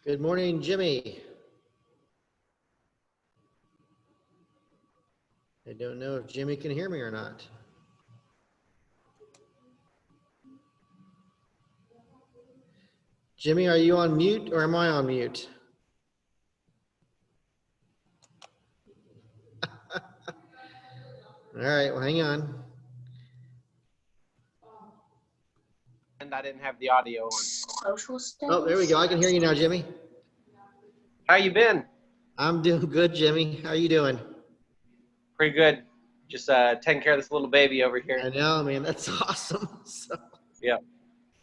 Good morning, Jimmy. I don't know if Jimmy can hear me or not. Jimmy, are you on mute or am I on mute? All right, well, hang on. And I didn't have the audio on. Social studies. Oh, there we go. I can hear you now, Jimmy. How you been? I'm doing good, Jimmy. How are you doing? Pretty good. Just taking care of this little baby over here. I know, man. That's awesome. So, Yeah.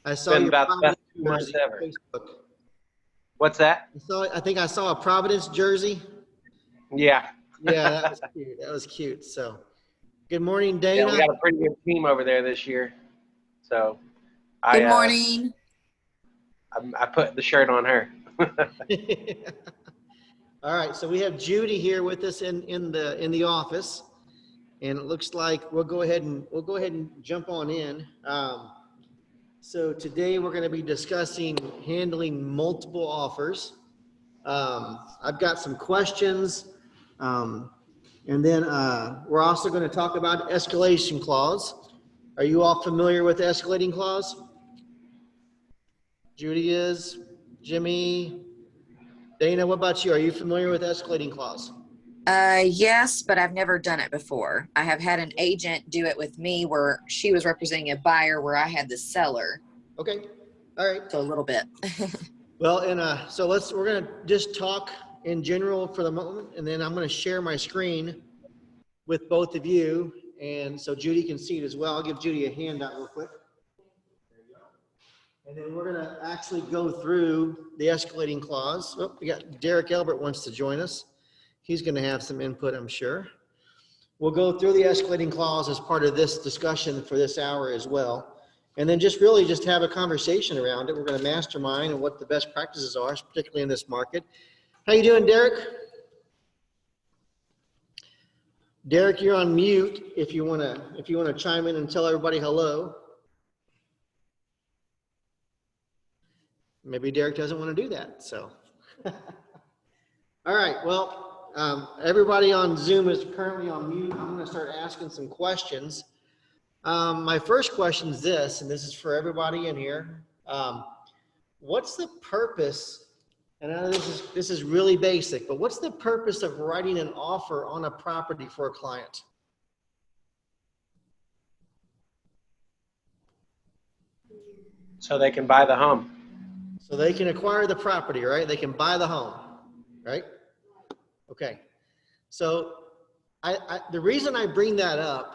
I saw Been your about the Providence best 2 months jersey on ever. Facebook. What's that? I think I saw a Providence jersey. Yeah. Yeah, that was cute. That was cute. So, good morning, Yeah, Dana. we got a pretty good team over there this year. So Good morning. I put the shirt on her. All right, so we have Judy here with us in the office, and it looks like we'll go ahead and jump on in. So today we're going to be discussing handling multiple offers. I've got some questions, and then we're also going to talk about escalation clause. Are you all familiar with the escalating clause? Judy is, Jimmy, Dana, what about you? Are you familiar with escalating clause? Yes, but I've never done it before. I have had an agent do it with me where she was representing a buyer where I had the seller. Okay, all right. So a little bit. Well, and so we're gonna just talk in general for the moment, and then I'm gonna share my screen with both of you, and so Judy can see it as well. I'll give Judy a handout real quick. There you go. And then we're gonna actually go through the escalating clause. Oh, we got Derek Elbert wants to join us. He's gonna have some input, I'm sure. We'll go through the escalating clause as part of this discussion for this hour as well. And then just really just have a conversation around it. We're going to mastermind and what the best practices are, particularly in this market. How you doing, Derek? Derek, you're on mute if you want to chime in and tell everybody hello. Maybe Derek doesn't want to do that, so. All right, well, everybody on Zoom is currently on mute. I'm going to start asking some questions. My first question is this, and this is for everybody in here. What's the purpose, and I know this is really basic, but what's the purpose of writing an offer on a property for a client? So they can buy the home. So they can acquire the property, right? They can buy the home, right? Okay. So the reason I bring that up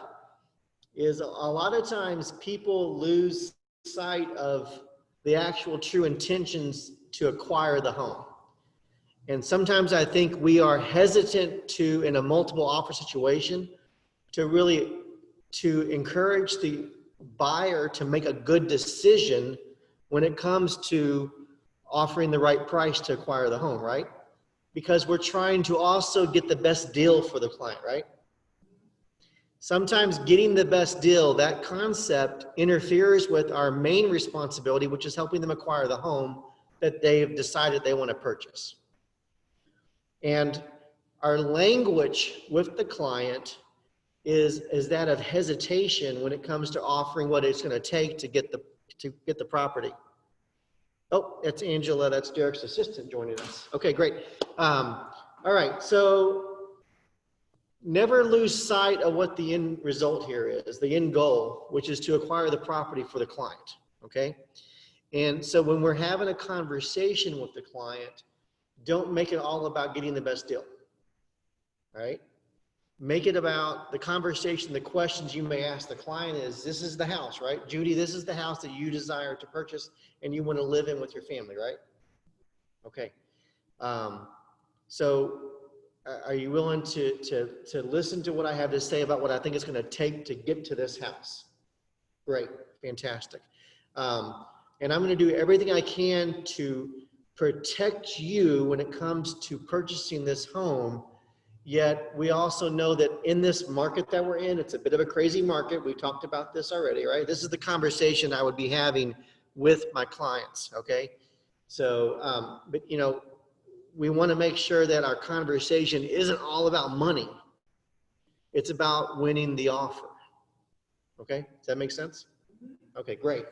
is a lot of times people lose sight of the actual true intentions to acquire the home. And sometimes I think we are hesitant to, in a multiple offer situation, to encourage the buyer to make a good decision when it comes to offering the right price to acquire the home, right? Because we're trying to also get the best deal for the client, right? Sometimes getting the best deal, that concept interferes with our main responsibility, which is helping them acquire the home that they've decided they want to purchase. And our language with the client is that of hesitation when it comes to offering what it's going to take to get the property. Oh, that's Angela. That's Derek's assistant joining us. Okay, great. All right, so never lose sight of what the end result here is, the end goal, which is to acquire the property for the client, okay? And so when we're having a conversation with the client, don't make it all about getting the best deal, right? Make it about the conversation, the questions you may ask the client is, this is the house, right? Judy, this is the house that you desire to purchase and you want to live in with your family, right? Okay. So are you willing to listen to what I have to say about what I think it's going to take to get to this house? Great, fantastic. And I'm going to do everything I can to protect you when it comes to purchasing this home. Yet we also know that in this market that we're in, it's a bit of a crazy market. We talked about this already, right? This is the conversation I would be having with my clients, okay? So, but you know, we want to make sure that our conversation isn't all about money. It's about winning the offer. Okay, does that make sense? Okay, great.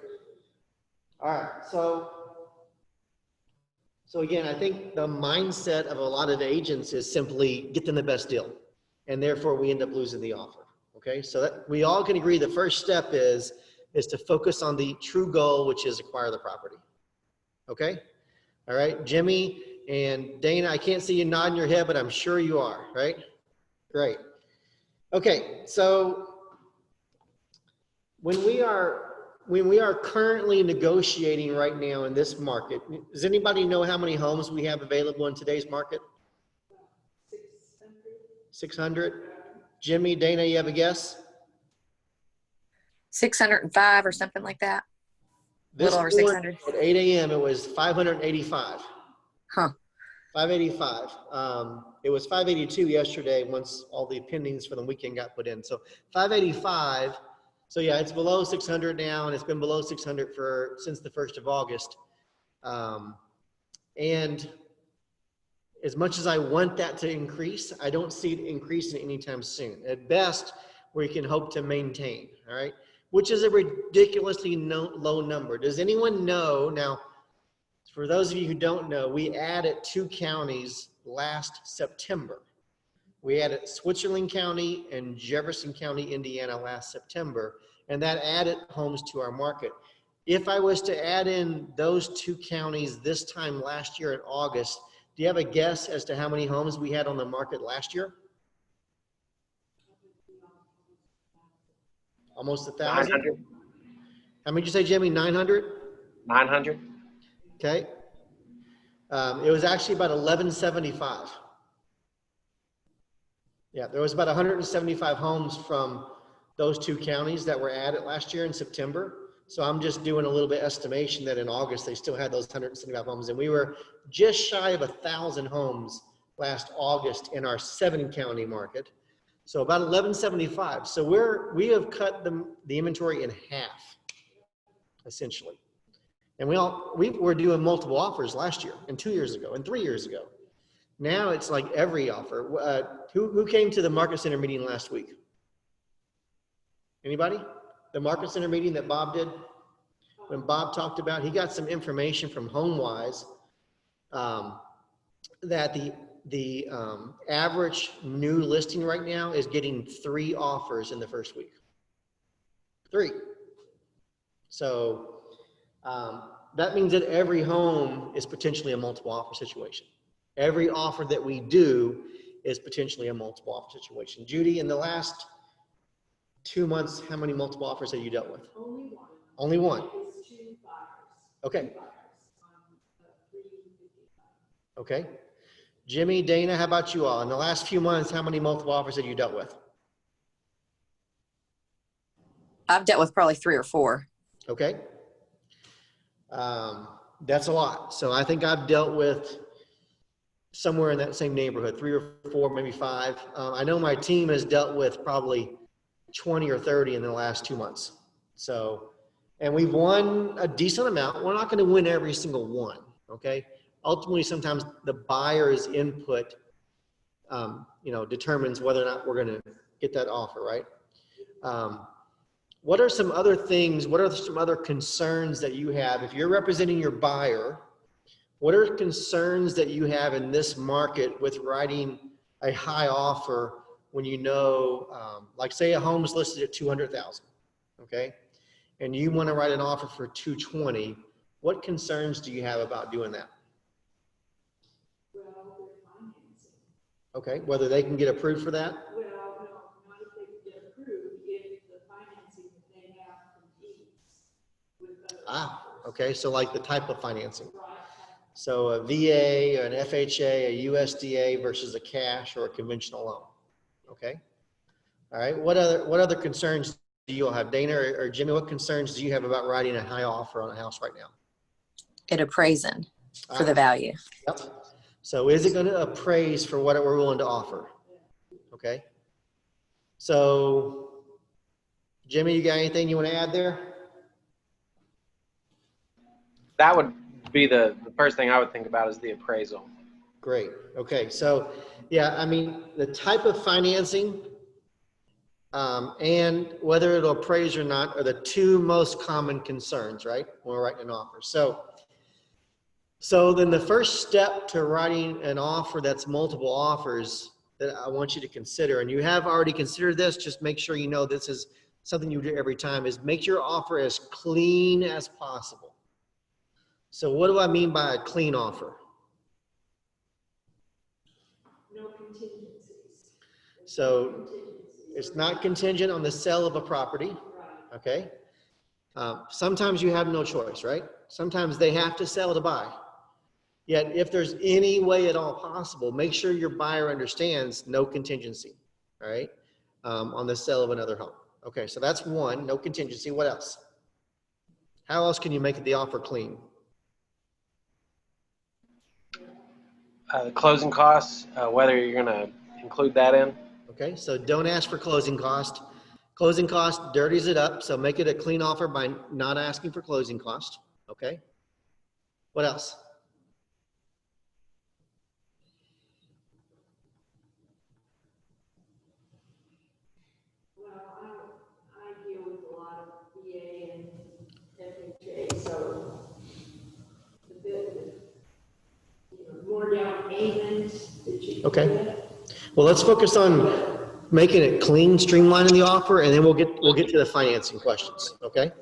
All right, so again, I think the mindset of a lot of agents is simply get them the best deal, and therefore we end up losing the offer. Okay, so that we all can agree the first step is to focus on the true goal, which is acquire the property. Okay, all right, Jimmy and Dana, I can't see you nodding your head, but I'm sure you are, right? Great. Okay, so when we are currently negotiating right now in this market, does anybody know how many homes we have available in today's market? 600. Jimmy, Dana, you have a guess? 605 or something like that. A little over 600. At 8 a.m. it was 585. Huh. 585. It was 582 yesterday once all the pendings for the weekend got put in. So 585. So yeah, it's below 600 now, and it's been below 600 since the 1st of August. And as much as I want that to increase, I don't see it increasing anytime soon. At best, we can hope to maintain, all right? Which is a ridiculously low number. Does anyone know, now, for those of you who don't know, we added 2 counties last September. We added Switzerland County and Jefferson County, Indiana last September, and that added homes to our market. If I was to add in those 2 counties this time last year in August, do you have a guess as to how many homes we had on the market last year? Almost 1,000? 900. How many did you say, Jimmy? 900? 900. Okay. It was actually about 1175. Yeah, there was about 175 homes from those 2 counties that were added last year in September. So I'm just doing a little bit estimation that in August, they still had those 175 homes. And we were just shy of 1,000 homes last August in our 7-county market. So about 1175. So we have cut the inventory in half, essentially. And we were doing multiple offers last year and 2 years ago and 3 years ago. Now it's like every offer. Who came to the Market Center meeting last week? Anybody? The Market Center meeting that Bob did? When Bob talked about, he got some information from HomeWise that the average new listing right now is getting 3 offers in the first week. 3. So that means that every home is potentially a multiple offer situation. Every offer that we do is potentially a multiple offer situation. Judy, in the last 2 months, how many multiple offers have you dealt with? Only one. Only one. It was 2 buyers. Okay. 2 buyers on 355. Okay. Jimmy, Dana, how about you all? In the last few months, how many multiple offers have you dealt with? I've dealt with probably 3 or 4. Okay. That's a lot. So I think I've dealt with somewhere in that same neighborhood, 3 or 4, maybe 5. I know my team has dealt with probably 20 or 30 in the last 2 months. So, and we've won a decent amount. We're not going to win every single one. Okay. Ultimately, sometimes the buyer's input, determines whether or not we're going to get that offer, right? What are some other things, what are some other concerns that you have? If you're representing your buyer, what are concerns that you have in this market with writing a high offer when you know, like say a home is listed at 200,000, okay? And you want to write an offer for 220, what concerns do you have about doing that? Well, they're financing. Okay, whether they can get approved for that? Well, no, not if they can get approved, if the financing that they have competes with other offers. Okay, so like the type of financing. Right. So a VA, or an FHA, a USDA versus a cash or a conventional loan. Okay. All right. What other concerns do you all have? Dana or Jimmy, what concerns do you have about writing a high offer on a house right now? It appraising for the value. Yep. So is it going to appraise for what we're willing to offer? Okay. So Jimmy, you got anything you want to add there? That would be the first thing I would think about is the appraisal. Great. Okay. So, yeah, I mean, the type of financing and whether it'll appraise or not are the two most common concerns, right? When we're writing an offer. So then the first step to writing an offer that's multiple offers that I want you to consider, and you have already considered this, just make sure you know this is something you do every time, is make your offer as clean as possible. So what do I mean by a clean offer? No contingencies. So it's not contingent on the sale of a property, Right. okay? Sometimes you have no choice, right? Sometimes they have to sell to buy. Yet if there's any way at all possible, make sure your buyer understands no contingency, all right? On the sale of another home. Okay, so that's one, no contingency. What else? How else can you make the offer clean? The closing costs, whether you're going to include that in. Okay, so don't ask for closing cost. Closing cost dirties it up, so make it a clean offer by not asking for closing cost, okay? What else? Well, I deal with a lot of VA and FHA, so the bit, more down payment that you. Okay. Get. Well, let's focus on making it clean, streamlining the offer, and then we'll get to the financing questions, okay?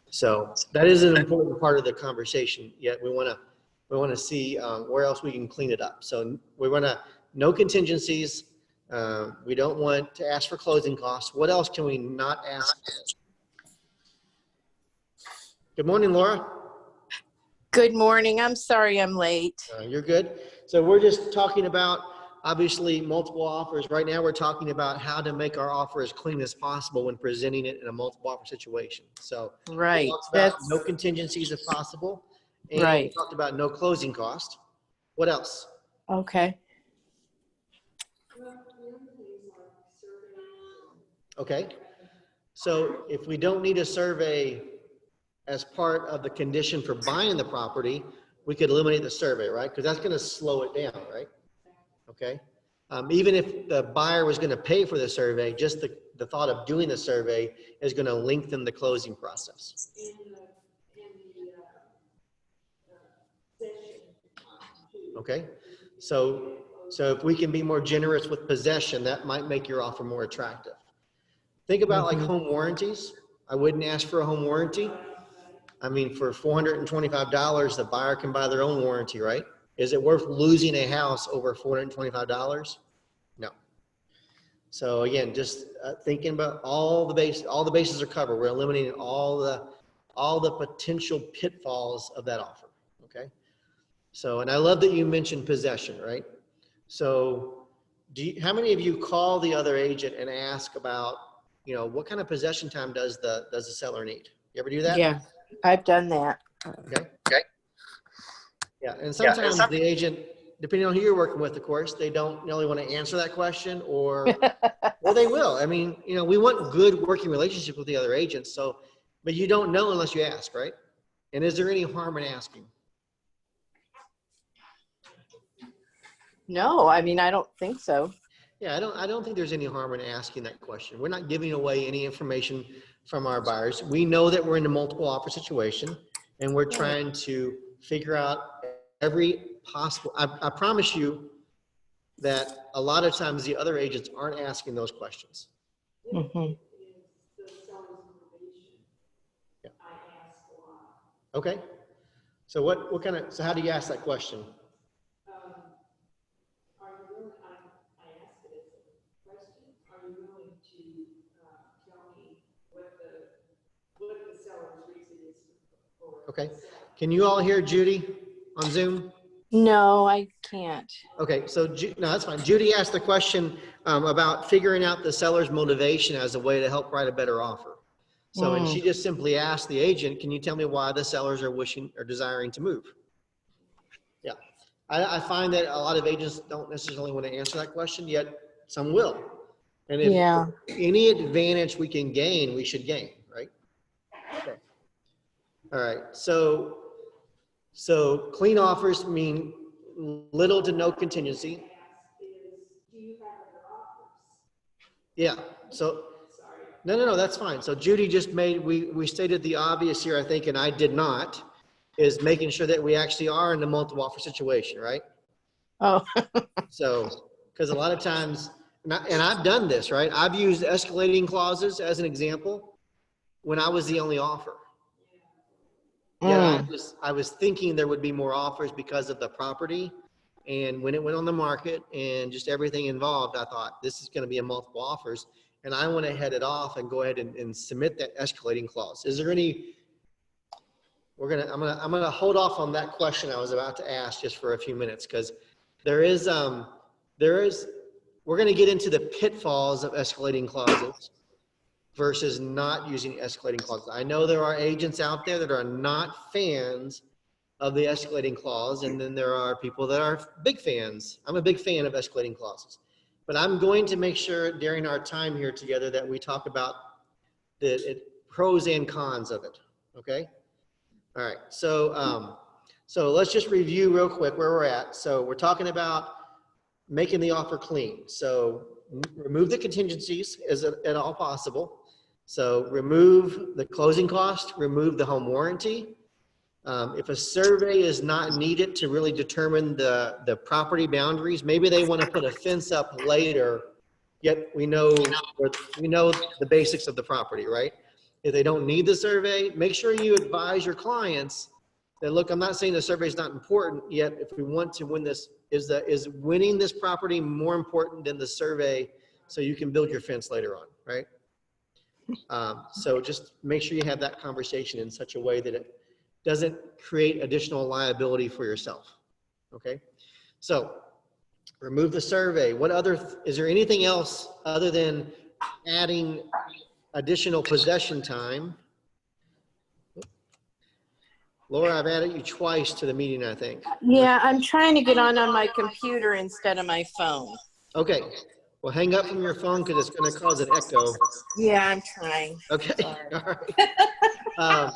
So that is an important part of the conversation, yet we want to see where else we can clean it up. So we want to, no contingencies. We don't want to ask for closing costs. What else can we not ask? Good morning, Laura. Good morning. I'm sorry I'm late. You're good. So we're just talking about, obviously, multiple offers. Right now, we're talking about how to make our offer as clean as possible when presenting it in a multiple offer situation. So Right. we talked about no contingencies if possible. And Right. we talked about no closing cost. What else? Okay. Okay. So if we don't need a survey as part of the condition for buying the property, we could eliminate the survey, right? Because that's going to slow it down, right? Okay. Even if the buyer was going to pay for the survey, just the thought of doing the survey is going to lengthen the closing process. Okay. So if we can be more generous with possession, that might make your offer more attractive. Think about like home warranties. I wouldn't ask for a home warranty. I mean, for $425, the buyer can buy their own warranty, right? Is it worth losing a house over $425? No. So again, just thinking about all the bases are covered. We're eliminating all the potential pitfalls of that offer. Okay. So, and I love that you mentioned possession, right? So how many of you call the other agent and ask about, what kind of possession time does the seller need? You ever do that? Yeah, I've done that. Okay. Yeah, and sometimes the agent, depending on who you're working with, of course, they don't really want to answer that question, or they will. I mean, we want good working relationship with the other agents. So, but you don't know unless you ask, right? And is there any harm in asking? No, I mean, I don't think so. Yeah, I don't think there's any harm in asking that question. We're not giving away any information from our buyers. We know that we're in a multiple offer situation, and we're trying to figure out every possible. I promise you that a lot of times the other agents aren't asking those questions. Mm-hmm. Yeah. Okay. So what kind of, so how do you ask that question? I asked it as a question. Are you willing to tell me what the seller's reason is for? Okay. Can you all hear Judy on Zoom? No, I can't. Okay, so no, that's fine. Judy asked the question about figuring out the seller's motivation as a way to help write a better offer. So, and she just simply asked the agent, can you tell me why the sellers are wishing or desiring to move? Yeah, I find that a lot of agents don't necessarily want to answer that question, yet some will. And if any advantage we can gain, we should gain, right? Okay. All right, so So clean offers mean little to no contingency. Do you have other offers? Yeah, so, Sorry. no, that's fine. So Judy just we stated the obvious here, I think, and I did not, is making sure that we actually are in the multiple offer situation, right? Oh, So, because a lot of times, and I've done this, right? I've used escalating clauses as an example when I was the only offer. Yeah, I was thinking there would be more offers because of the property. And when it went on the market and just everything involved, I thought this is going to be a multiple offers. And I want to head it off and go ahead and submit that escalating clause. Is there any, I'm going to hold off on that question I was about to ask just for a few minutes, because we're going to get into the pitfalls of escalating clauses versus not using escalating clauses. I know there are agents out there that are not fans of the escalating clause, and then there are people that are big fans. I'm a big fan of escalating clauses, but I'm going to make sure during our time here together that we talk about the pros and cons of it. Okay. All right. So let's just review real quick where we're at. So we're talking about making the offer clean. So remove the contingencies as at all possible. So remove the closing cost, remove the home warranty. If a survey is not needed to really determine the property boundaries, maybe they want to put a fence up later, yet we know the basics of the property, right? If they don't need the survey, make sure you advise your clients that, look, I'm not saying the survey is not important, yet if we want to win this, is winning this property more important than the survey so you can build your fence later on, right? So just make sure you have that conversation in such a way that it doesn't create additional liability for yourself. Okay. So remove the survey. Is there anything else other than adding additional possession time? Laura, I've added you twice to the meeting, I think. yeah, I'm trying to get on my computer instead of my phone. Okay. Well, hang up from your phone because it's going to cause an echo. Yeah, I'm trying. Okay. Sorry. All right.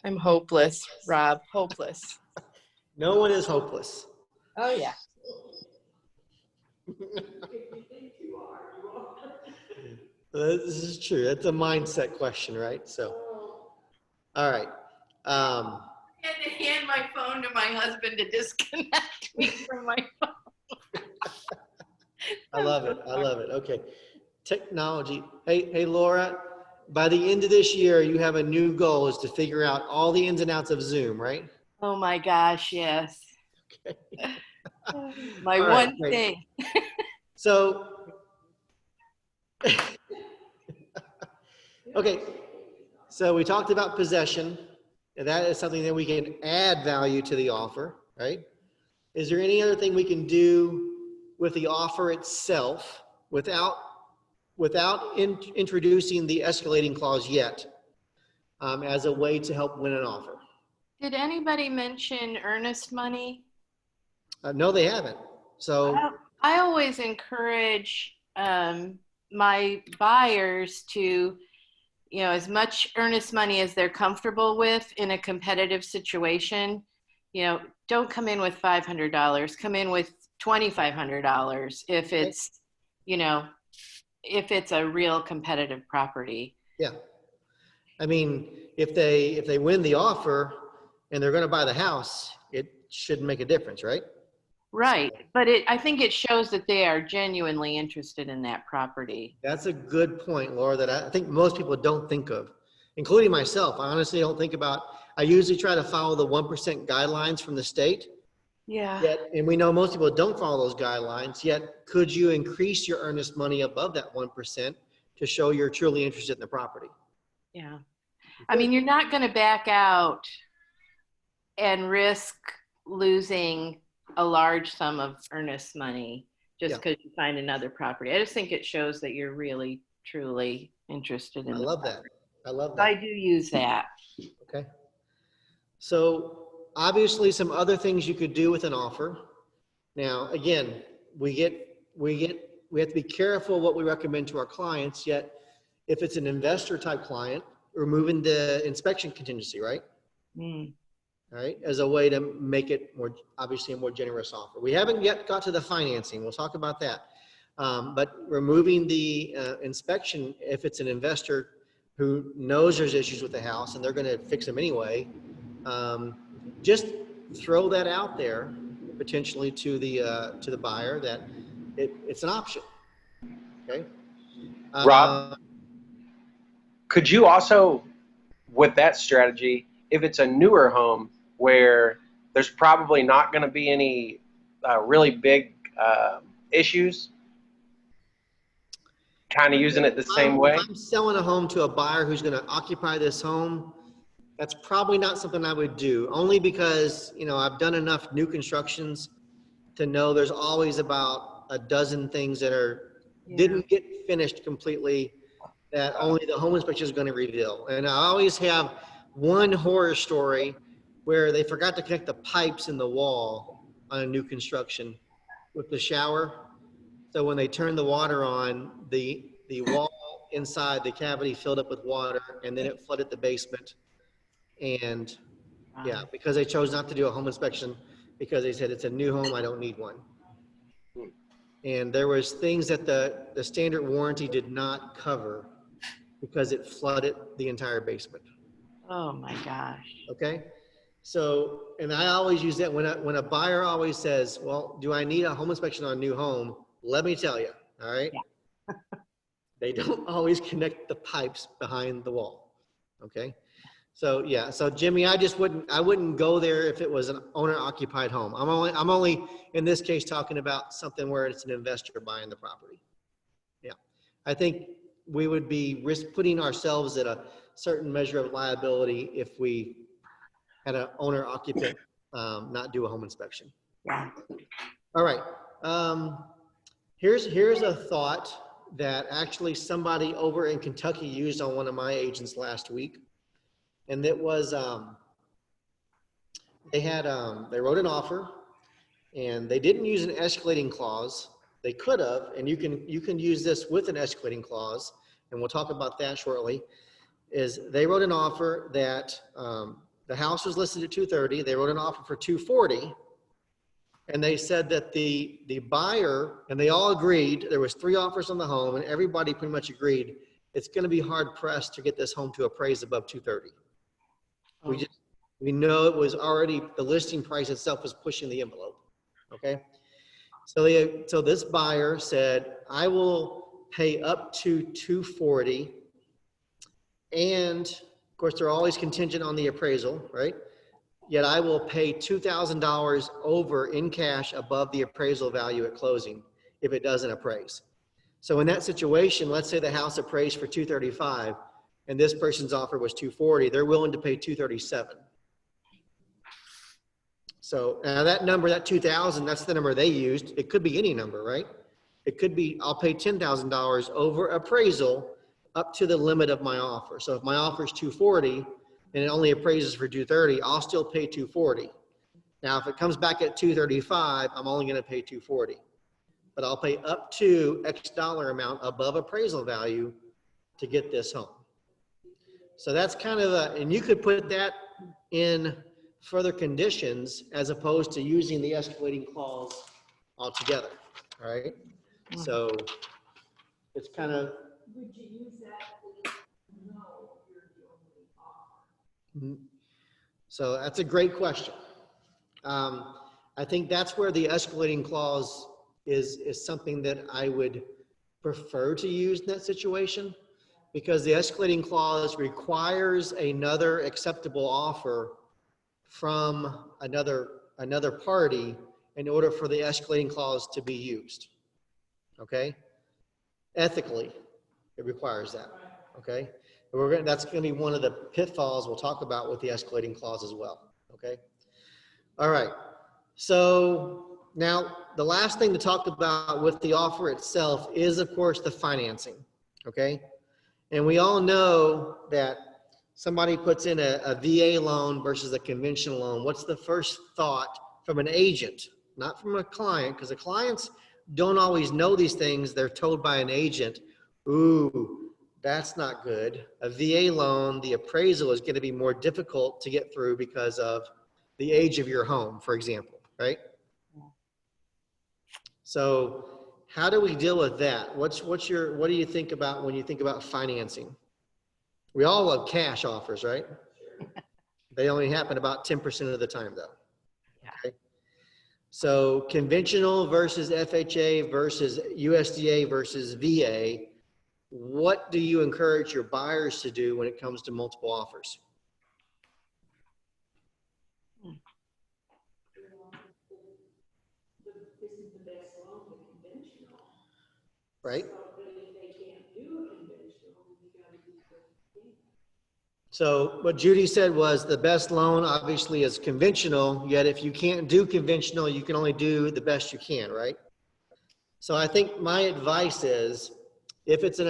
I'm hopeless, Rob, hopeless. No one is hopeless. Oh, yeah. This is true. That's a mindset question, right? So, all right. I had to hand my phone to my husband to disconnect me from my phone. I love it. I love it. Okay. Technology. Hey, Laura, by the end of this year, you have a new goal is to figure out all the ins and outs of Zoom, right? Oh my gosh, yes. Okay. My All right, one great. thing. So, okay. So we talked about possession, and that is something that we can add value to the offer, right? Is there any other thing we can do with the offer itself without introducing the escalating clause yet, as a way to help win an offer? Did anybody mention earnest money? No, they haven't. So, I always encourage my buyers to, as much earnest money as they're comfortable with in a competitive situation. Don't come in with $500. Come in with $2,500 if it's, if it's a real competitive property. yeah. I mean, if they win the offer and they're going to buy the house, it shouldn't make a difference, right? Right. But I think it shows that they are genuinely interested in that property. That's a good point, Laura, that I think most people don't think of, including myself. I honestly don't think about, I usually try to follow the 1% guidelines from the state. Yeah. Yet, and we know most people don't follow those guidelines, yet could you increase your earnest money above that 1% to show you're truly interested in the property? Yeah. I mean, you're not going to back out and risk losing a large sum of earnest money just because you find another property. I just think it shows that you're really, truly interested in I the love property. that. I love that. I do use that. Okay. So obviously some other things you could do with an offer. Now, again, we have to be careful what we recommend to our clients, yet if it's an investor type client removing the inspection contingency, right? Mm. All right, as a way to make it more, obviously a more generous offer. We haven't yet got to the financing. We'll talk about that. But removing the inspection, if it's an investor who knows there's issues with the house and they're going to fix them anyway, just throw that out there potentially to the buyer that it's an option. Okay. Rob, could you also, with that strategy, if it's a newer home where there's probably not going to be any really big issues, kind of using it the same way? If I'm selling a home to a buyer who's going to occupy this home, that's probably not something I would do, only because, you know, I've done enough new constructions to know there's always about a dozen things that didn't get finished completely that only the home inspection is going to reveal. And I always have one horror story where they forgot to connect the pipes in the wall on a new construction with the shower. So when they turned the water on, the wall inside the cavity filled up with water, and then it flooded the basement. And yeah, because they chose not to do a home inspection because they said it's a new home, I don't need one. And there was things that the standard warranty did not cover because it flooded the entire basement. Oh my gosh. Okay. So, and I always use that when a buyer always says, well, do I need a home inspection on a new home? Let me tell you. All right. Yeah. They don't always connect the pipes behind the wall. Okay. So yeah. So Jimmy, I wouldn't go there if it was an owner occupied home. I'm only in this case talking about something where it's an investor buying the property. Yeah. I think we would be putting ourselves at a certain measure of liability if we had an owner occupant not do a home inspection. Yeah. All right. Here's a thought that actually somebody over in Kentucky used on one of my agents last week. And it was, they wrote an offer and they didn't use an escalating clause. They could have, and you can use this with an escalating clause, and we'll talk about that shortly. Is they wrote an offer that the house was listed at $230,000. They wrote an offer for $240,000, and they said that the buyer, and they all agreed. There was 3 offers on the home, and everybody pretty much agreed it's going to be hard pressed to get this home to appraise above $230,000. We know it was already, the listing price itself was pushing the envelope. Okay. So this buyer said, I will pay up to $240,000. And of course, they're always contingent on the appraisal, right? Yet I will pay $2,000 over in cash above the appraisal value at closing if it doesn't appraise. So in that situation, let's say the house appraised for $235,000 and this person's offer was $240,000, they're willing to pay $237,000. So now that number, that $2,000, that's the number they used. It could be any number, right? It could be, I'll pay $10,000 over appraisal up to the limit of my offer. So if my offer is $240,000 and it only appraises for $230,000, I'll still pay $240,000. Now, if it comes back at $235,000, I'm only going to pay $240,000, but I'll pay up to X dollar amount above appraisal value to get this home. So that's kind of and you could put that in further conditions as opposed to using the escalating clause altogether. All right. So it's kind of. Would you use that if no, you're the only offer? So that's a great question. I think that's where the escalating clause is something that I would prefer to use in that situation, because the escalating clause requires another acceptable offer from another party in order for the escalating clause to be used. Okay? Ethically, it requires that. Okay? That's going to be one of the pitfalls we'll talk about with the escalating clause as well. Okay? All right. So now the last thing to talk about with the offer itself is, of course, the financing. Okay? And we all know that somebody puts in a VA loan versus a conventional loan. What's the first thought from an agent, not from a client? Because the clients don't always know these things. They're told by an agent, ooh, That's not good. A VA loan, the appraisal is going to be more difficult to get through because of the age of your home, for example, right? So how do we deal with that? What do you think about when you think about financing? We all love cash offers, right? They only happen about 10% of the time though. Okay. So conventional versus FHA versus USDA versus VA, what do you encourage your buyers to do when it comes to multiple offers? This is the best loan for conventional. Right? So, but if they can't do a conventional, we gotta do the. So what Judy said was the best loan obviously is conventional, yet if you can't do conventional, you can only do the best you can, right? So I think my advice is if it's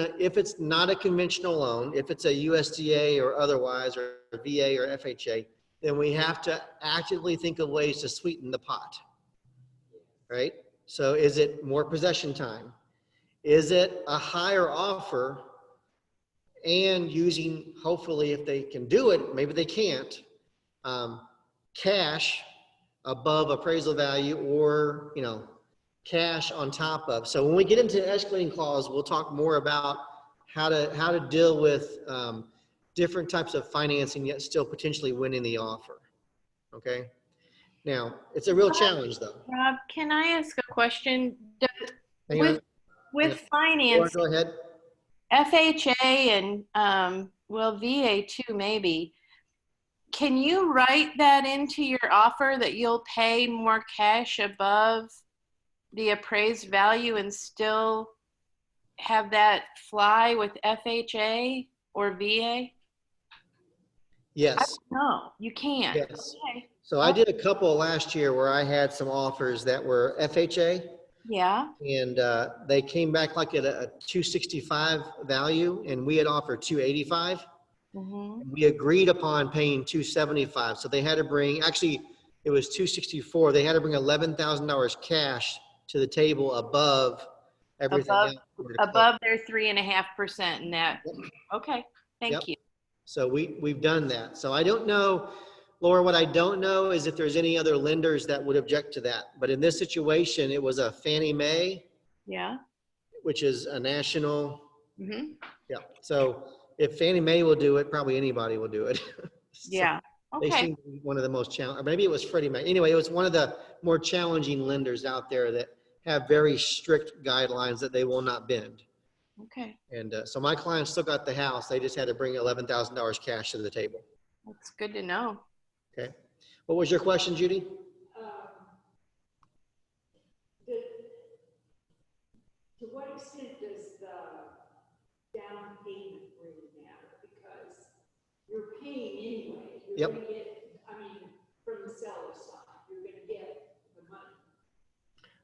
not a conventional loan, if it's a USDA or otherwise, or VA or FHA, then we have to actively think of ways to sweeten the pot, right? So is it more possession time? Is it a higher offer and using, hopefully if they can do it, maybe they can't, cash above appraisal value or, you know, cash on top of. So when we get into escalating clause, we'll talk more about how to deal with different types of financing yet still potentially winning the offer. Okay. Now it's a real challenge though. Rob, can I ask a question? Hang With, on. with Laura, finance, go ahead. FHA and well, VA too, maybe. Can you write that into your offer that you'll pay more cash above the appraised value and still have that fly with FHA or VA? Yes. No, you can't. Yes. Okay. So I did a couple last year where I had some offers that were FHA. Yeah. And they came back like at a 265 value, and we had offered 285. Mm-hmm. We agreed upon paying 275. So they had to bring, actually, it was 264. They had to bring $11,000 cash to the table above everything Above, else. above their 3.5% in that. Okay. Thank Yep. you. So we've done that. So I don't know, Laura, what I don't know is if there's any other lenders that would object to that. But in this situation, it was a Fannie Mae, Yeah. which is a national. Mm-hmm. Yeah. So if Fannie Mae will do it, probably anybody will do it. So Yeah. they Okay. seem to be one of the most challenging. Maybe it was Freddie Mac. Anyway, it was one of the more challenging lenders out there that have very strict guidelines that they will not bend. Okay. And so my clients still got the house. They just had to bring $11,000 cash to the table. That's good to know. Okay. What was your question, Judy? To what extent does the down payment really matter? Because you're paying anyway. You're Yep. gonna get, I mean, from the seller side, you're gonna get the money.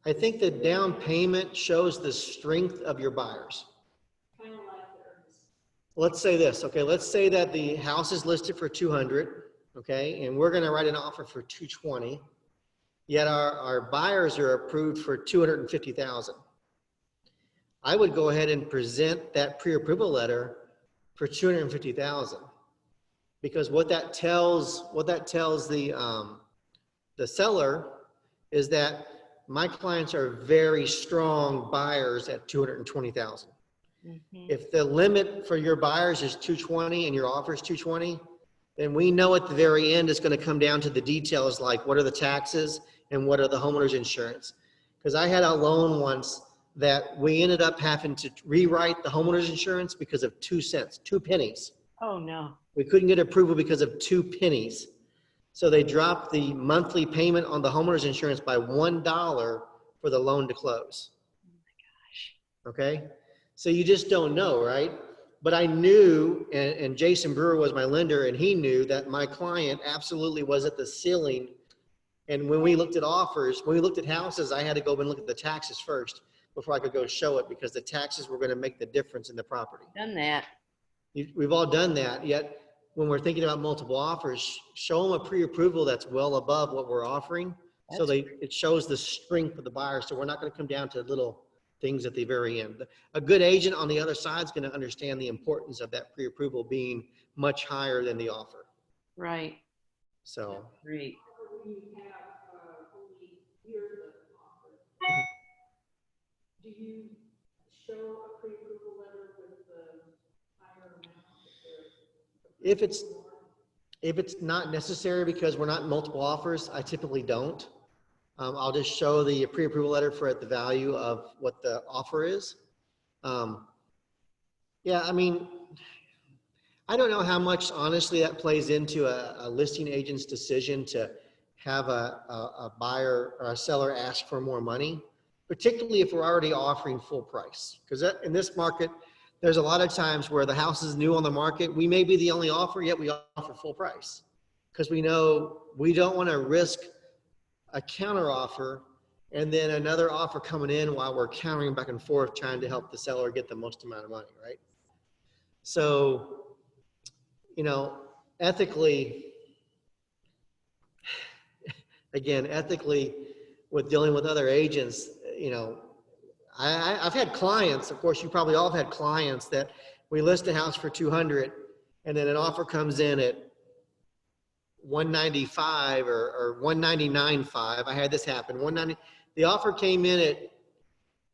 I think the down payment shows the strength of your buyers. Kind of like theirs. Let's say this, okay? Let's say that the house is listed for 200, okay? And we're gonna write an offer for 220, yet our buyers are approved for 250,000. I would go ahead and present that pre-approval letter for 250,000, because what that tells the seller is that my clients are very strong buyers at 220,000. Mm-hmm. If the limit for your buyers is 220 and your offer is 220, then we know at the very end it's going to come down to the details, like what are the taxes and what are the homeowner's insurance. Because I had a loan once that we ended up having to rewrite the homeowner's insurance because of 2 cents, 2 pennies. Oh, no. We couldn't get approval because of 2 pennies. So they dropped the monthly payment on the homeowner's insurance by $1 for the loan to close. Oh, my gosh. Okay. So you just don't know, right? But I knew, and Jason Brewer was my lender, and he knew that my client absolutely was at the ceiling. And when we looked at offers, when we looked at houses, I had to go and look at the taxes first before I could go show it, because the taxes were going to make the difference in the property. Done that. We've all done that, yet when we're thinking about multiple offers, show them a pre-approval that's well above what we're offering. So it shows the strength of the buyer. So we're not going to come down to little things at the very end. A good agent on the other side is going to understand the importance of that pre-approval being much higher than the offer. Right. So, Great. When you have only years of offer, do you show a pre-approval letter with the higher amount? if it's not necessary because we're not in multiple offers, I typically don't. I'll just show the pre-approval letter for the value of what the offer is. Yeah, I mean, I don't know how much honestly that plays into a listing agent's decision to have a buyer or a seller ask for more money, particularly if we're already offering full price. Because in this market, there's a lot of times where the house is new on the market. We may be the only offer, yet we offer full price. Because we know we don't want to risk a counter offer and then another offer coming in while we're countering back and forth trying to help the seller get the most amount of money, right? So, you know, ethically, again, ethically with dealing with other agents, you know, I've had clients, of course, you probably all have had clients that we list a house for 200 and then an offer comes in at 195 or 199.5. I had this happen. 190. The offer came in at,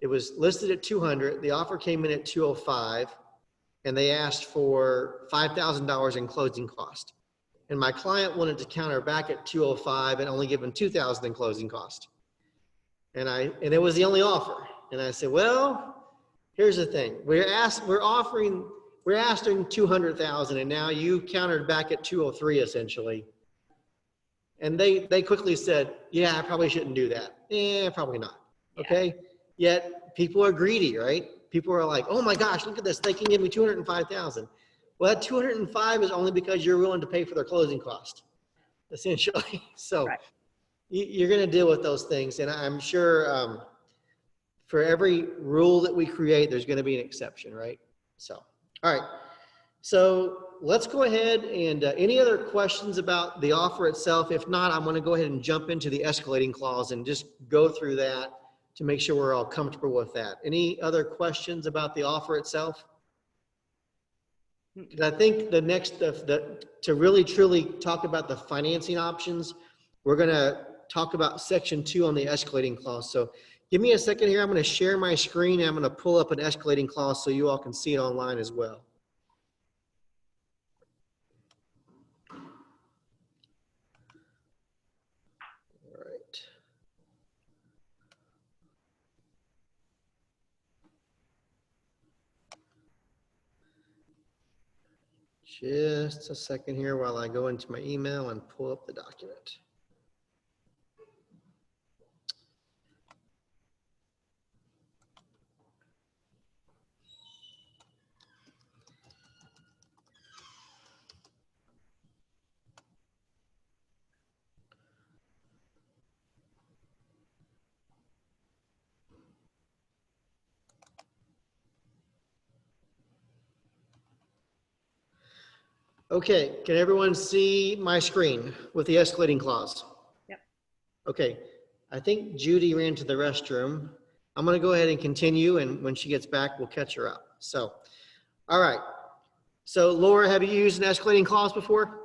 it was listed at 200. The offer came in at 205, and they asked for $5,000 in closing cost. And my client wanted to counter back at 205 and only give him 2,000 in closing cost. And it was the only offer. And I said, well, here's the thing. We're asking 200,000, and now you countered back at 203 essentially. And they quickly said, yeah, I probably shouldn't do that. Yeah, probably not. Okay. Yet people are greedy, right? People are like, oh my gosh, look at this. They can give me 205,000. Well, that 205 is only because you're willing to pay for their closing cost, essentially. So Right. You're going to deal with those things. And I'm sure for every rule that we create, there's going to be an exception, right? So, all right. So let's go ahead and any other questions about the offer itself? If not, I'm going to go ahead and jump into the escalating clause and just go through that to make sure we're all comfortable with that. Any other questions about the offer itself? Because I think the next, to really truly talk about the financing options, we're going to talk about section 2 on the escalating clause. So give me a second here. I'm going to share my screen and I'm going to pull up an escalating clause so you all can see it online as well. All right. Just a second here while I go into my email and pull up the document. Okay, can everyone see my screen with the escalating clause? Yep. Okay, I think Judy ran to the restroom. I'm going to go ahead and continue, and when she gets back, we'll catch her up. So, all right. So, Laura, have you used an escalating clause before?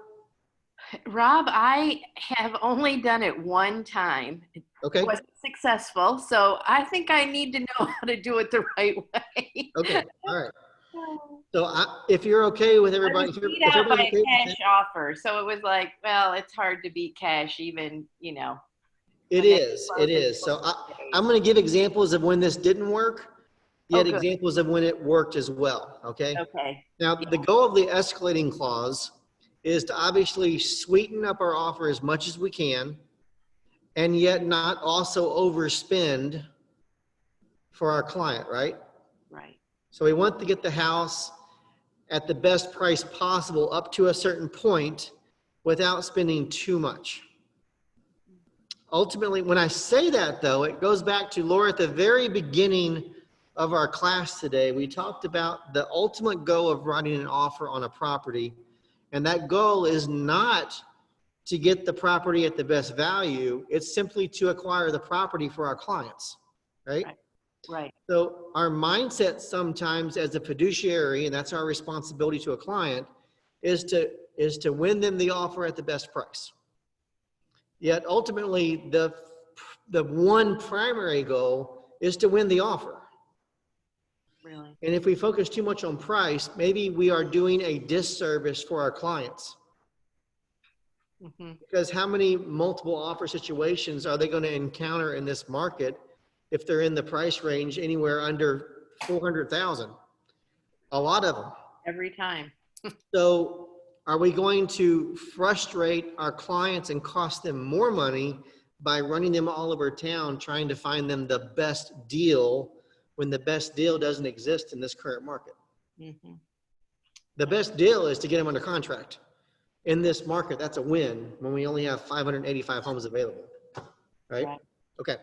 Rob, I have only done it one time. It Okay. wasn't successful, so I think I need to know how to do it the right way. Okay, all right. So, if you're okay with I everybody, was if beat out by everybody's okay a with cash offer, so it was like, well, it's hard to beat cash, even, you know. it is, it is. So I'm going to give examples of when this didn't work, yet good. examples of when it worked as well, okay? Okay. Now, the goal of the escalating clause is to obviously sweeten up our offer as much as we can, and yet not also overspend for our client, right? Right. So we want to get the house at the best price possible up to a certain point without spending too much. Ultimately, when I say that though, it goes back to Laura at the very beginning of our class today. We talked about the ultimate goal of writing an offer on a property. And that goal is not to get the property at the best value. It's simply to acquire the property for our clients, right? Right. So our mindset sometimes as a fiduciary, and that's our responsibility to a client, is to win them the offer at the best price. Yet ultimately, the one primary goal is to win the offer. Really. And if we focus too much on price, maybe we are doing a disservice for our clients. Mm-hmm. Because how many multiple offer situations are they going to encounter in this market if they're in the price range anywhere under 400,000? A lot of them. Every time. So are we going to frustrate our clients and cost them more money by running them all over town trying to find them the best deal when the best deal doesn't exist in this current market? Mm-hmm. The best deal is to get them under contract. In this market, that's a win when we only have 585 homes available, right? Okay.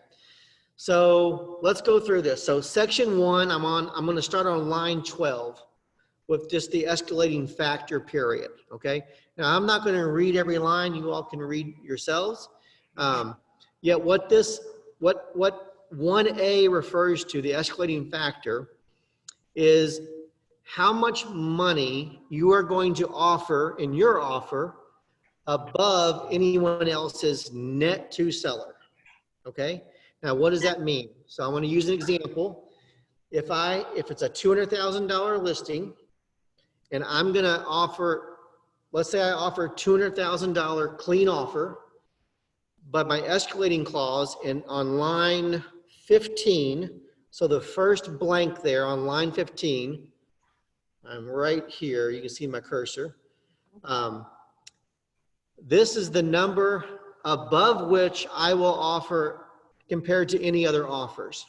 So let's go through this. So section 1, I'm going to start on line 12 with just the escalating factor period. Okay. Now I'm not going to read every line. You all can read yourselves. Yet what 1A refers to, the escalating factor, is how much money you are going to offer in your offer above anyone else's net to seller. Okay. Now, what does that mean? So I want to use an example. If it's a $200,000 listing and I'm going to offer, let's say I offer $200,000 clean offer, but my escalating clause on line 15, so the first blank there on line 15, I'm right here. You can see my cursor. This is the number above which I will offer compared to any other offers.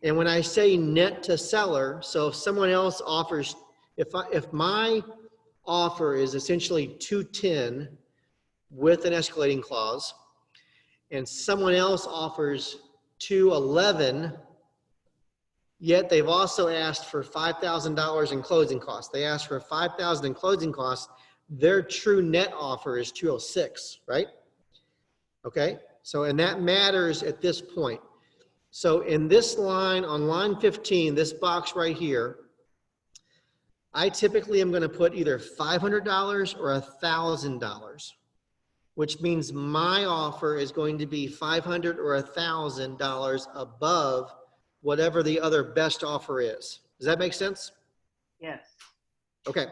And when I say net to seller, so if someone else offers, if my offer is essentially 210 with an escalating clause, and someone else offers 211, yet they've also asked for $5,000 in closing costs. They asked for $5,000 in closing costs. Their true net offer is 206, right? Okay. So, and that matters at this point. So in this line, on line 15, this box right here, I typically am going to put either $500 or $1,000, which means my offer is going to be $500 or $1,000 above whatever the other best offer is. Does that make sense? Yes. Okay.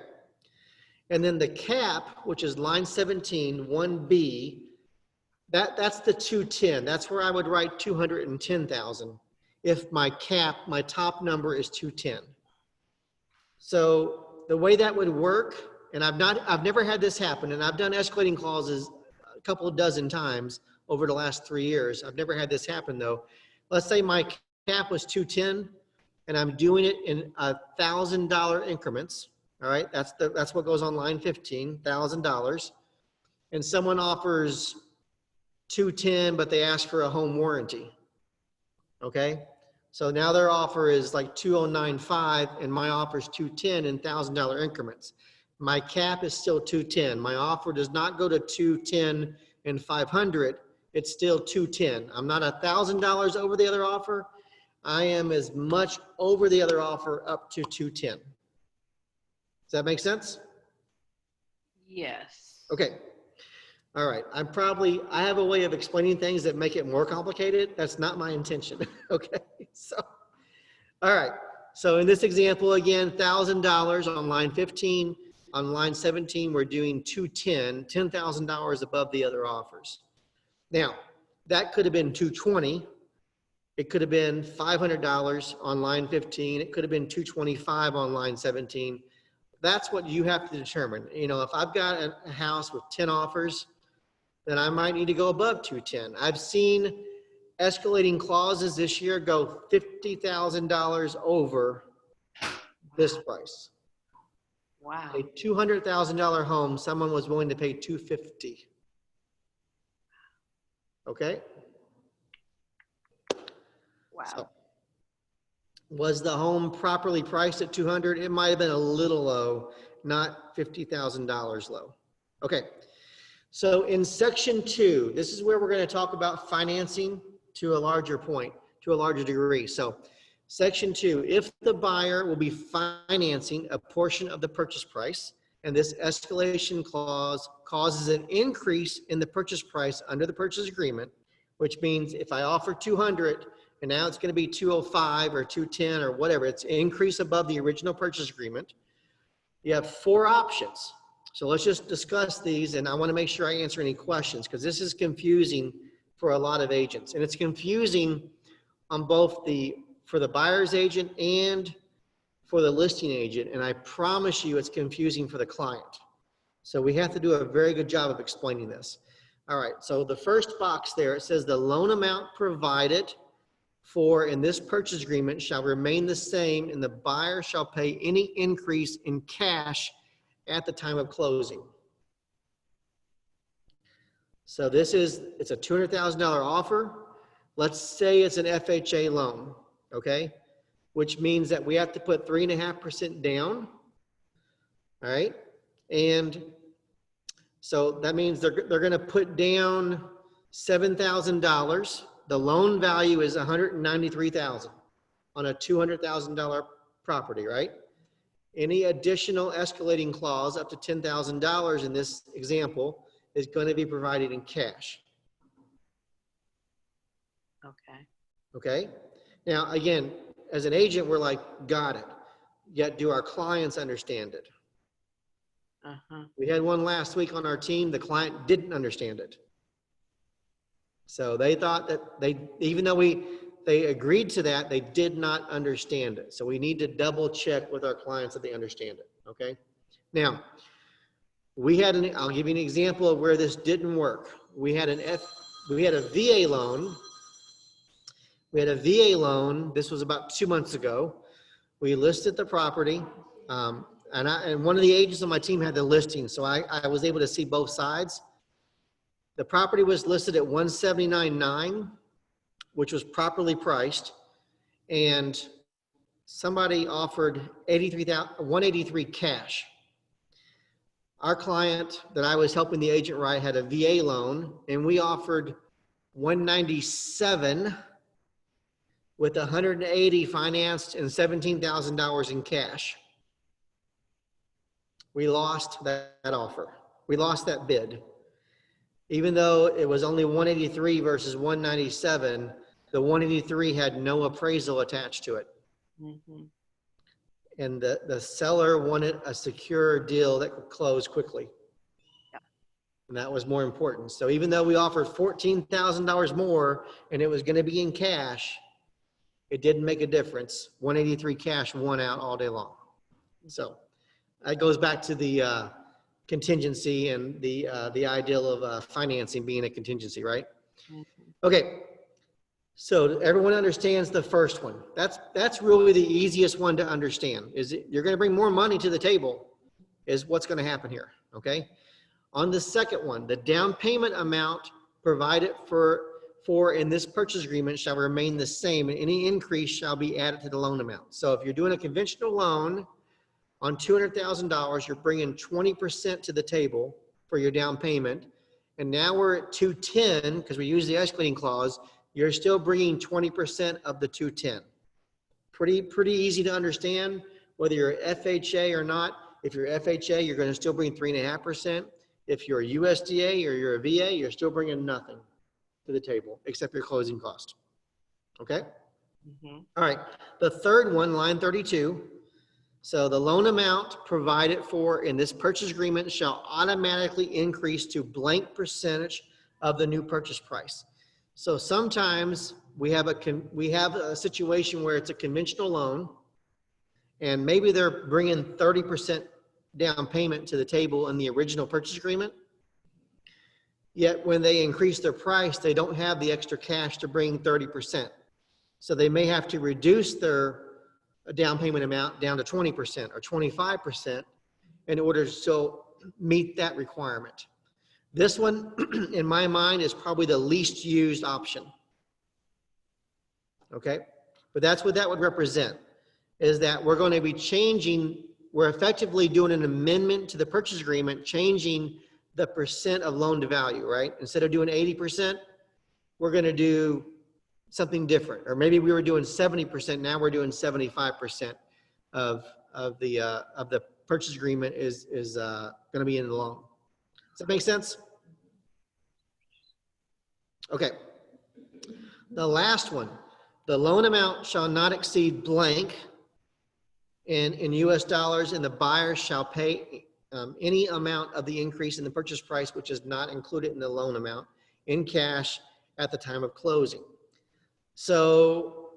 And then the cap, which is line 17, 1B, that's the 210. That's where I would write 210,000 if my cap, my top number is 210. So the way that would work, and I've never had this happen, and I've done escalating clauses a couple of dozen times over the last 3 years. I've never had this happen though. Let's say my cap was 210 and I'm doing it in $1,000 increments. All right. That's what goes on line 15, $1,000. And someone offers 210, but they ask for a home warranty. Okay. So now their offer is like 2095 and my offer is 210 in $1,000 increments. My cap is still 210. My offer does not go to 210 and 500. It's still 210. I'm not $1,000 over the other offer. I am as much over the other offer up to 210. Does that make sense? Yes. Okay. All right. I have a way of explaining things that make it more complicated. That's not my intention. Okay. So, all right. So in this example, again, $1,000 on line 15. On line 17, we're doing 210, $10,000 above the other offers. Now, that could have been 220. It could have been $500 on line 15. It could have been 225 on line 17. That's what you have to determine. You know, if I've got a house with 10 offers, then I might need to go above 210. I've seen escalating clauses this year go $50,000 over this price. Wow. A $200,000 home, someone was willing to pay $250,000. Okay. Wow. So, was the home properly priced at 200? It might have been a little low, not $50,000 low. Okay. So in section 2, this is where we're going to talk about financing to a larger point, to a larger degree. So Section 2, if the buyer will be financing a portion of the purchase price, and this escalation clause causes an increase in the purchase price under the purchase agreement, which means if I offer 200 and now it's going to be 205 or 210 or whatever, it's an increase above the original purchase agreement. You have 4 options. So let's just discuss these, and I want to make sure I answer any questions because this is confusing for a lot of agents, and it's confusing on both for the buyer's agent and for the listing agent, and I promise you it's confusing for the client. So we have to do a very good job of explaining this. All right, so the first box there, it says the loan amount provided for in this purchase agreement shall remain the same, and the buyer shall pay any increase in cash at the time of closing. So it's a $200,000 offer. Let's say it's an FHA loan, okay? Which means that we have to put 3.5% down, all right? And so that means they're going to put down $7,000. The loan value is $193,000 on a $200,000 property, right? Any additional escalating clause up to $10,000 in this example is going to be provided in cash. Okay. Okay? Now, again, as an agent, we're like, got it. Yet do our clients understand it? We had one last week on our team. The client didn't understand it. So they thought that even though they agreed to that, they did not understand it. So we need to double check with our clients that they understand it. Okay? Now, I'll give you an example of where this didn't work. We had a VA loan. We had a VA loan. This was about 2 months ago. We listed the property, and one of the agents on my team had the listing, so I was able to see both sides. The property was listed at $179,900, which was properly priced, and somebody offered $183,000 cash. Our client that I was helping the agent write had a VA loan, and we offered $197,000 with $180,000 financed and $17,000 in cash. We lost that offer. We lost that bid. Even though it was only $183,000 versus $197,000, the $183,000 had no appraisal attached to it. And the seller wanted a secure deal that could close quickly. And that was more important. So even though we offered $14,000 more and it was going to be in cash, it didn't make a difference. $183,000 cash won out all day long. So that goes back to the contingency and the ideal of financing being a contingency, right? Okay. So everyone understands the first one. That's really the easiest one to understand. You're going to bring more money to the table is what's going to happen here. Okay. On the second one, the down payment amount provided for in this purchase agreement shall remain the same, and any increase shall be added to the loan amount. So if you're doing a conventional loan on $200,000, you're bringing 20% to the table for your down payment. And now we're at $210,000 because we use the escalating clause. You're still bringing 20% of the $210,000. Pretty easy to understand whether you're FHA or not. If you're FHA, you're going to still bring 3.5%. If you're a USDA or you're a VA, you're still bringing nothing to the table except your closing cost. Okay? All right. The third one, line 32. So the loan amount provided for in this purchase agreement shall automatically increase to blank percentage of the new purchase price. So sometimes we have a situation where it's a conventional loan and maybe they're bringing 30% down payment to the table in the original purchase agreement. Yet when they increase their price, they don't have the extra cash to bring 30%. So they may have to reduce their down payment amount down to 20% or 25% in order to meet that requirement. This one, in my mind, is probably the least used option. Okay? But that's what that would represent, is that we're going to be we're effectively doing an amendment to the purchase agreement, changing the percent of loan to value, right? Instead of doing 80%, we're going to do something different, or maybe we were doing 70%, now we're doing 75% of the purchase agreement is going to be in the loan. Does that make sense? Okay. The last one, the loan amount shall not exceed blank in US dollars, and the buyer shall pay any amount of the increase in the purchase price which is not included in the loan amount in cash at the time of closing. So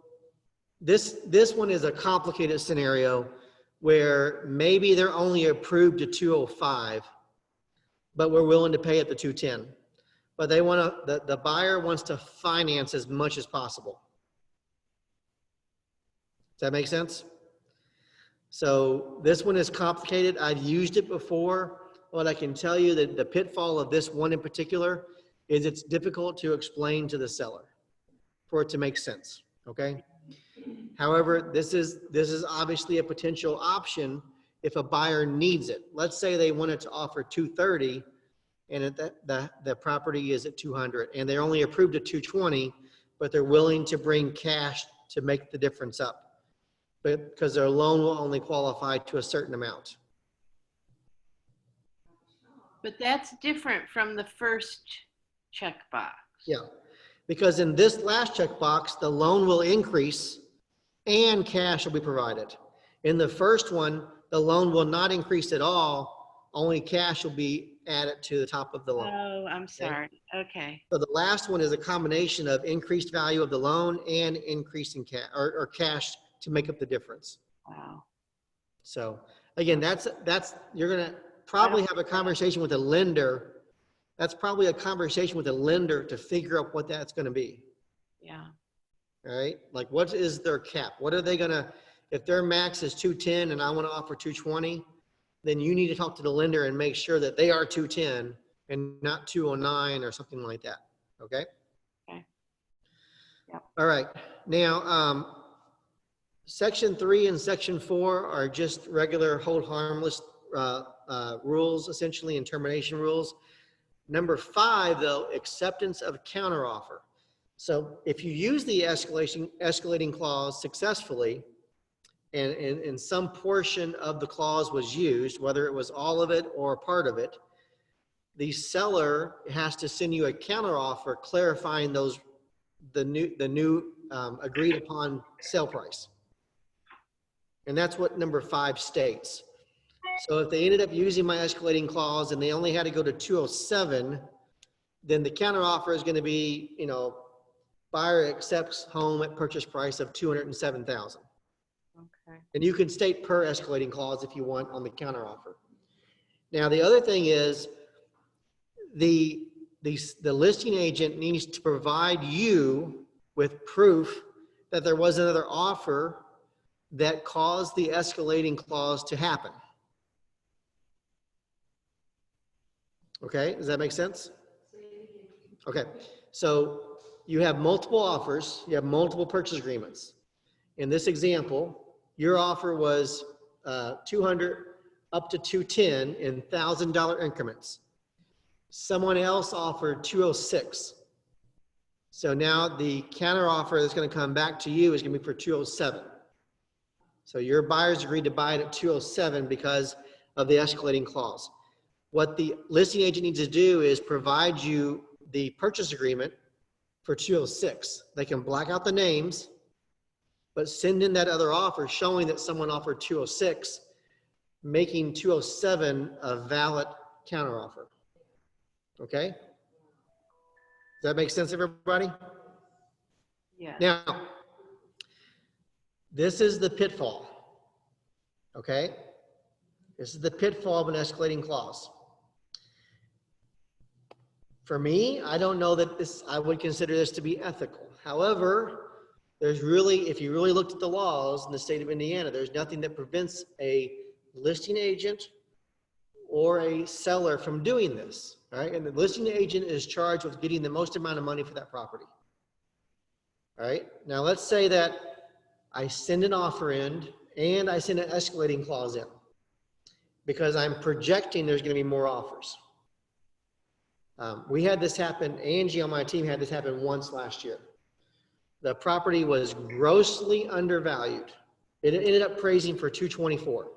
this one is a complicated scenario where maybe they're only approved to 205, but we're willing to pay at the 210. But they want to, the buyer wants to finance as much as possible. Does that make sense? So this one is complicated. I've used it before, but I can tell you that the pitfall of this one in particular is it's difficult to explain to the seller for it to make sense, okay? However, this is obviously a potential option if a buyer needs it. Let's say they wanted to offer 230 and the property is at 200 and they're only approved at 220, but they're willing to bring cash to make the difference up, but because their loan will only qualify to a certain amount. But that's different from the first checkbox. Yeah, because in this last checkbox, the loan will increase and cash will be provided. In the first one, the loan will not increase at all, only cash will be added to the top of the loan. Oh, I'm sorry. Okay. So the last one is a combination of increased value of the loan and increasing cash or cash to make up the difference. Wow. So again, you're going to probably have a conversation with a lender. That's probably a conversation with a lender to figure out what that's going to be. Yeah. All right. Like, what is their cap? What are they going to, if their max is 210 and I want to offer 220, then you need to talk to the lender and make sure that they are 210 and not 209 or something like that. Okay. Okay. Yep. All right. Now, Section 3 and Section 4 are just regular hold harmless rules, essentially, and termination rules. Number 5, though, acceptance of counteroffer. So if you use the escalating clause successfully, and some portion of the clause was used, whether it was all of it or part of it, the seller has to send you a counteroffer clarifying the new agreed upon sale price. And that's what number 5 states. So if they ended up using my escalating clause and they only had to go to 207, then the counteroffer is going to be, buyer accepts home at purchase price of 207,000. Okay. And you can state per escalating clause if you want on the counteroffer. Now, the other thing is the listing agent needs to provide you with proof that there was another offer that caused the escalating clause to happen. Okay, does that make sense? Okay, so you have multiple offers, you have multiple purchase agreements. In this example, your offer was 200 up to 210 in $1,000 increments. Someone else offered 206. So now the counter offer that's going to come back to you is going to be for 207. So your buyers agreed to buy it at 207 because of the escalating clause. What the listing agent needs to do is provide you the purchase agreement for 206. They can black out the names, but send in that other offer showing that someone offered 206, making 207 a valid counteroffer. Okay? Does that make sense, everybody? Yeah. Now, this is the pitfall. Okay? This is the pitfall of an escalating clause. For me, I don't know that I would consider this to be ethical. However, if you really looked at the laws in the state of Indiana, there's nothing that prevents a listing agent or a seller from doing this, all right? And the listing agent is charged with getting the most amount of money for that property. All right, now let's say that I send an offer in and I send an escalating clause in because I'm projecting there's gonna be more offers. We had this happen, Angie on my team had this happen once last year. The property was grossly undervalued. It ended up appraising for 224.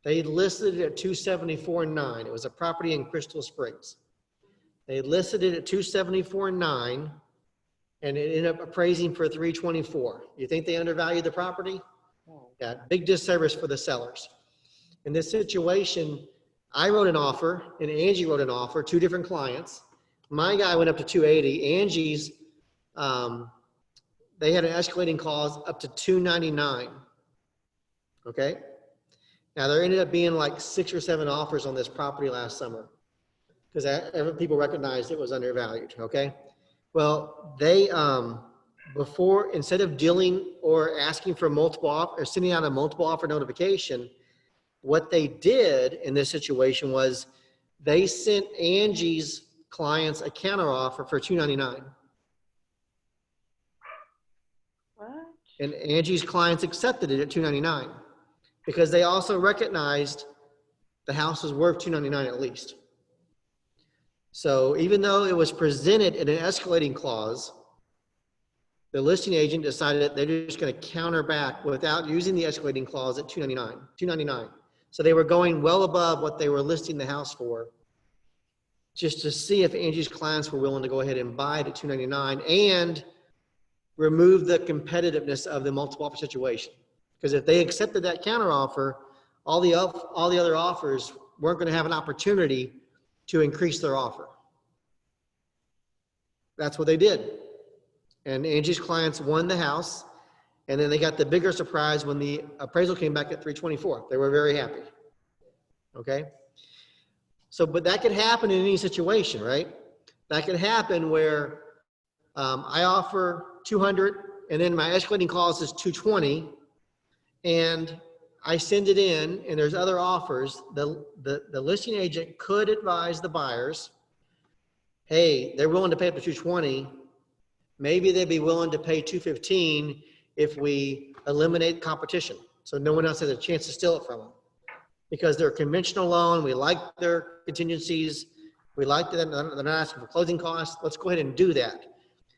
They listed it at 274.9. It was a property in Crystal Springs. They listed it at 274.9, and it ended up appraising for 324. You think they undervalued the property? Yeah, big disservice for the sellers. In this situation, I wrote an offer and Angie wrote an offer, two different clients. My guy went up to 280. Angie's, they had an escalating clause up to 299. Okay. Now there ended up being like 6 or 7 offers on this property last summer because people recognized it was undervalued. Okay. Well, they, before, instead of dealing or asking for multiple or sending out a multiple offer notification, what they did in this situation was they sent Angie's clients a counter offer for 299. What? And Angie's clients accepted it at 299 because they also recognized the house was worth 299 at least. So even though it was presented in an escalating clause, the listing agent decided that they're just going to counter back without using the escalating clause at 299. So they were going well above what they were listing the house for, just to see if Angie's clients were willing to go ahead and buy it at 299 and remove the competitiveness of the multiple offer situation. Because if they accepted that counter offer, all the other offers weren't going to have an opportunity to increase their offer. That's what they did. And Angie's clients won the house. And then they got the bigger surprise when the appraisal came back at 324. They were very happy. Okay. So, but that could happen in any situation, right? That could happen where I offer 200 and then my escalating clause is 220 and I send it in and there's other offers. The listing agent could advise the buyers, hey, they're willing to pay up to 220. Maybe they'd be willing to pay 215 if we eliminate competition. So no one else has a chance to steal it from them. Because they're a conventional loan, we like their contingencies, we like that they're not asking for closing costs, let's go ahead and do that.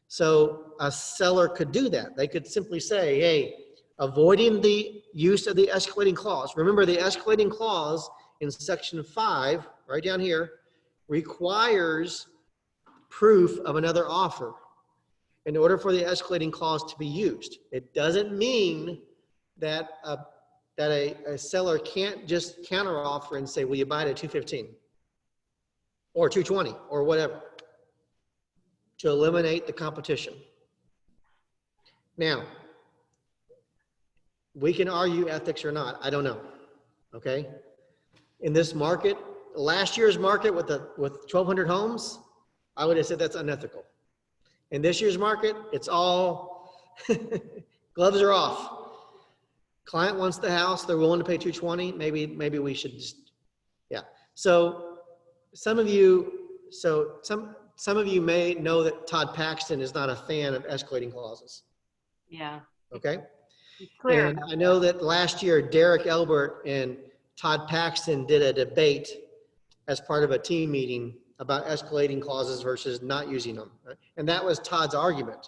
So a seller could do that. They could simply say, hey, avoiding the use of the escalating clause. Remember the escalating clause in section 5, right down here, requires proof of another offer in order for the escalating clause to be used. It doesn't mean that a seller can't just counter offer and say, will you buy it at 215 or 220 or whatever to eliminate the competition. Now, we can argue ethics or not. I don't know. Okay. In this market, last year's market with 1,200 homes, I would have said that's unethical. In this year's market, it's all gloves are off. Client wants the house, they're willing to pay 220. Maybe we should just, yeah. So some of you may know that Todd Paxton is not a fan of escalating clauses. Yeah. Okay. Clear. And I know that last year, Derek Elbert and Todd Paxton did a debate as part of a team meeting about escalating clauses versus not using them. Right? And that was Todd's argument,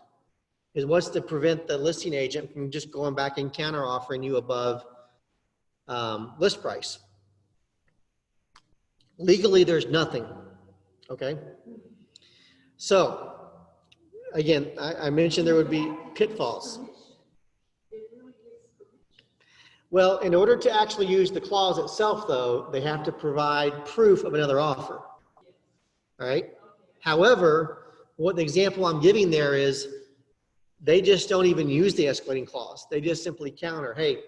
is what's to prevent the listing agent from just going back and counter offering you above list price. Legally, there's nothing. Okay. So again, I mentioned there would be pitfalls. Well, in order to actually use the clause itself, though, they have to provide proof of another offer. All right. However, what the example I'm giving there is they just don't even use the escalating clause. They just simply counter, hey,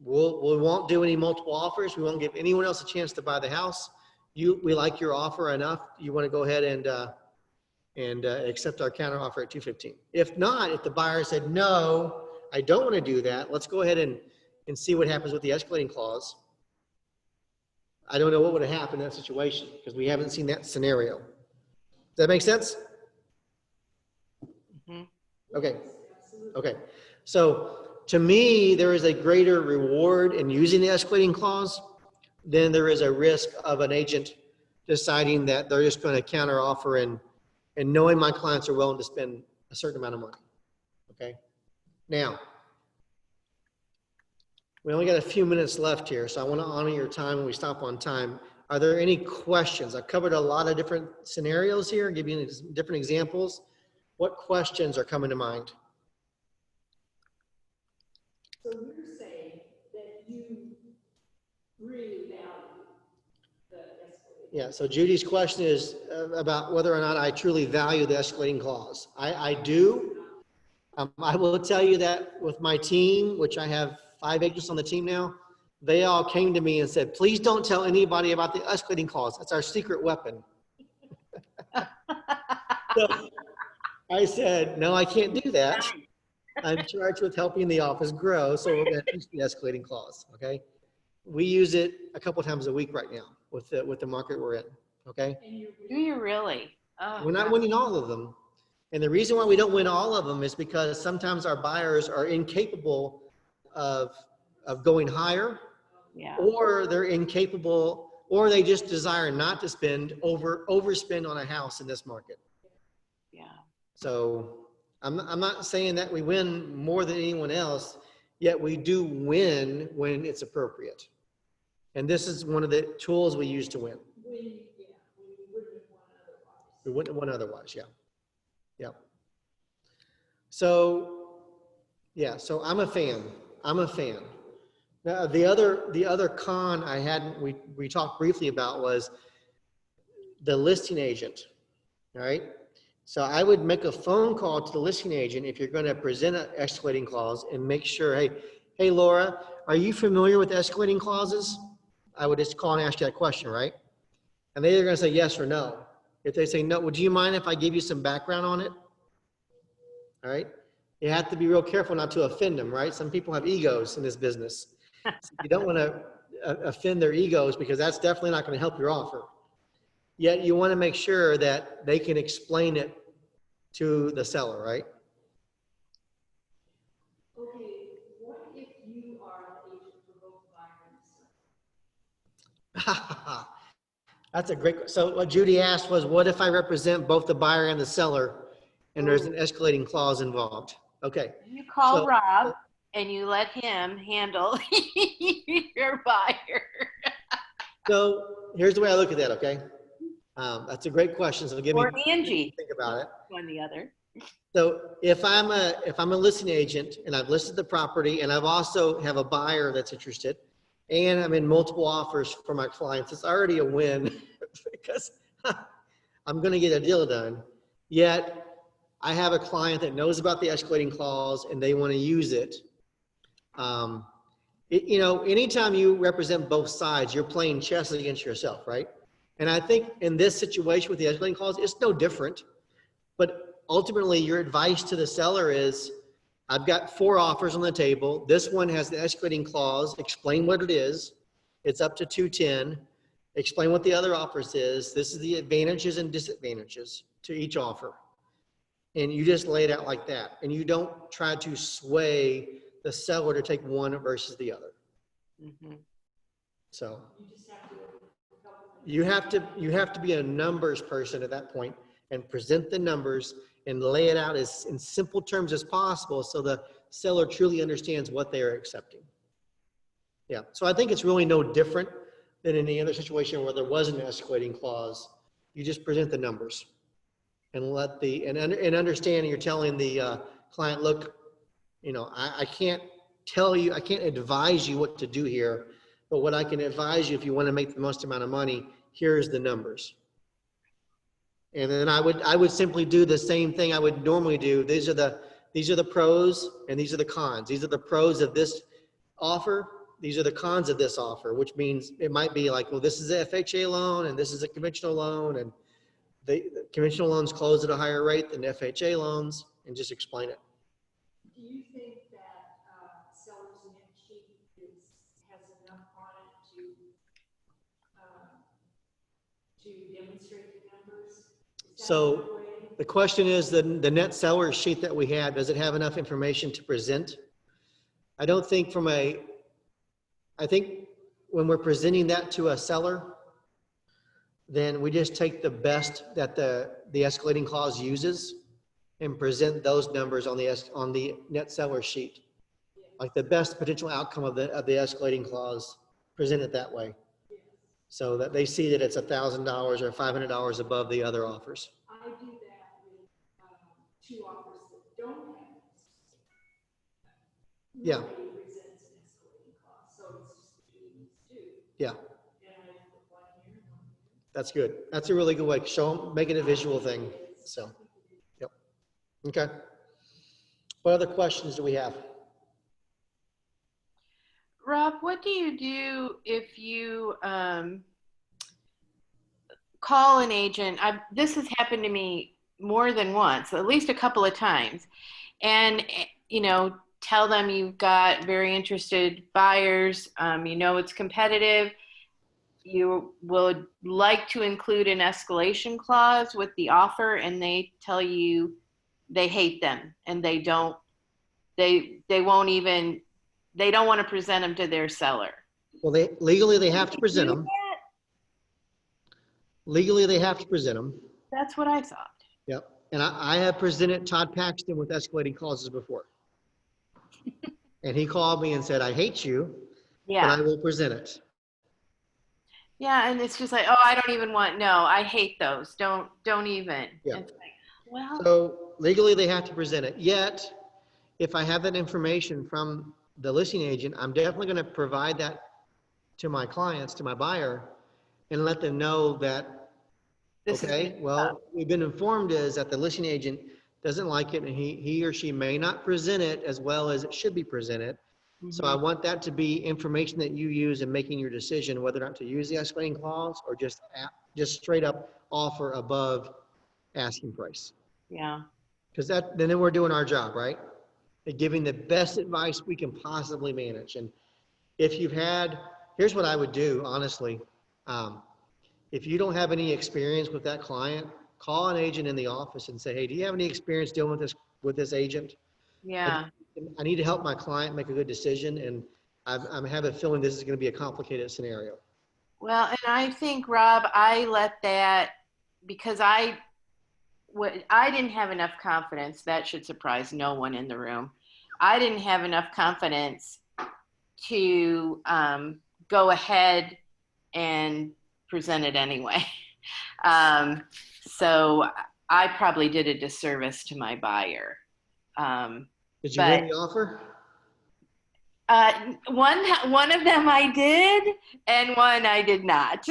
we won't do any multiple offers. We won't give anyone else a chance to buy the house. We like your offer enough. You want to go ahead and accept our counter offer at 215. If not, if the buyer said, no, I don't want to do that, let's go ahead and see what happens with the escalating clause. I don't know what would have happened in that situation because we haven't seen that scenario. Does that make sense? Mm-hmm. Okay. Okay. So to me, there is a greater reward in using the escalating clause than there is a risk of an agent deciding that they're just going to counter offer and knowing my clients are willing to spend a certain amount of money. okay? Now, we only got a few minutes left here, so I want to honor your time when we stop on time. Are there any questions? I've covered a lot of different scenarios here, give you different examples. What questions are coming to mind? So you're saying that you really value the escalating? Yeah, so Judy's question is about whether or not I truly value the escalating clause. I do. I will tell you that with my team, which I have 5 agents on the team now, they all came to me and said, please don't tell anybody about the escalating clause. That's our secret weapon. So I said, no, I can't do that. I'm charged with helping the office grow, so we're going to teach the escalating clause, okay? We use it a couple times a week right now with the market we're in, okay? Do you really? Oh, We're not winning all of them. And the reason why we don't win all of them is because sometimes our buyers are incapable of going higher, yeah. or they're incapable, or they just desire not to overspend on a house in this market. Yeah. So I'm not saying that we win more than anyone else, yet we do win when it's appropriate. And this is one of the tools we use to win. When you wouldn't have won otherwise. We wouldn't have won otherwise, yeah. Yeah. So, yeah, so I'm a fan. I'm a fan. Now, the other con I hadn't, we talked briefly about was the listing agent, all right? So I would make a phone call to the listing agent if you're going to present an escalating clause and make sure, hey, Laura, are you familiar with escalating clauses? I would just call and ask you that question, right? And they're going to say yes or no. If they say no, would you mind if I give you some background on it? All right. You have to be real careful not to offend them, right? Some people have egos in this business. So you don't want to offend their egos, because that's definitely not going to help your offer. Yet you want to make sure that they can explain it to the seller, right? Okay, what if you are the agent for both buyer and seller? That's a great, so what Judy asked was, what if I represent both the buyer and the seller and there's an escalating clause involved? Okay. You call So- Rob and you let him handle your buyer. So here's the way I look at that, okay? That's a great question. So give me Or Angie. think about it. One the other. So if I'm a listing agent and I've listed the property and I've also have a buyer that's interested and I'm in multiple offers for my clients, it's already a win because I'm going to get a deal done. Yet I have a client that knows about the escalating clause and they want to use it. You know, anytime you represent both sides, you're playing chess against yourself, right? And I think in this situation with the escalating clause, it's no different. But ultimately, your advice to the seller is, I've got 4 offers on the table. This one has the escalating clause. Explain what it is. It's up to 210. Explain what the other offers is. This is the advantages and disadvantages to each offer. And you just lay it out like that. And you don't try to sway the seller to take one versus the other. Mm-hmm. So You just have to you have to be a numbers person at that point and present the numbers and lay it out as in simple terms as possible so the seller truly understands what they are accepting. Yeah, so I think it's really no different than any other situation where there was an escalating clause. You just present the numbers and let and understand you're telling the client, look, you know, I can't tell you, I can't advise you what to do here, but what I can advise you if you want to make the most amount of money, here's the numbers. And then I would simply do the same thing I would normally do. These are the pros and these are the cons. These are the pros of this offer. These are the cons of this offer, which means it might be like, well, this is a FHA loan and this is a conventional loan, and the conventional loans close at a higher rate than FHA loans, and just explain it. Do you think that seller's net sheet has enough on it to demonstrate the numbers? Is that So one way? the question is, the net seller sheet that we have, does it have enough information to present? I don't think I think when we're presenting that to a seller, then we just take the best that the escalating clause uses and present those numbers on the net seller sheet. Like the best potential outcome of the escalating clause, present it that way. So that they see that it's $1,000 or $500 above the other offers. I do that with two offers that don't have this. Yeah. Nobody presents an escalating clause, so it's just between these two. Yeah, And I put one here and one here. that's good. That's a really good way. Show them, make it a visual thing. So, yep. Okay. What other questions do we have? Rob, what do you do if you call an agent? This has happened to me more than once, at least a couple of times, and tell them you've got very interested buyers. It's competitive. You would like to include an escalation clause with the offer, and they tell you they hate them and they don't want to present them to their seller. Well, legally they have to present them. Legally they have to present them. That's what I thought. Yep. And I have presented Todd Paxton with escalating clauses before. And he called me and said, I hate you, but I will present it. Yeah, and it's just like, oh, I don't even want, no, I hate those. Don't even. Yeah. It's like, well. So legally they have to present it. Yet, if I have that information from the listing agent, I'm definitely going to provide that to my clients, to my buyer, and let them know that, okay, well, we've been informed is that the listing agent doesn't like it and he or she may not present it as well as it should be presented. Mm-hmm. So I want that to be information that you use in making your decision whether or not to use the escalating clause or just straight up offer above asking price. Yeah. Because then we're doing our job, right? Giving the best advice we can possibly manage. And if you've had, here's what I would do, honestly. If you don't have any experience with that client, call an agent in the office and say, hey, do you have any experience dealing with this agent? Yeah. I need to help my client make a good decision, and I have a feeling this is going to be a complicated scenario. Well, and I think, Rob, I let that, because I didn't have enough confidence. That should surprise no one in the room. I didn't have enough confidence to go ahead and present it anyway. So I probably did a disservice to my buyer. Did you win the offer? One of them I did, and one I did not.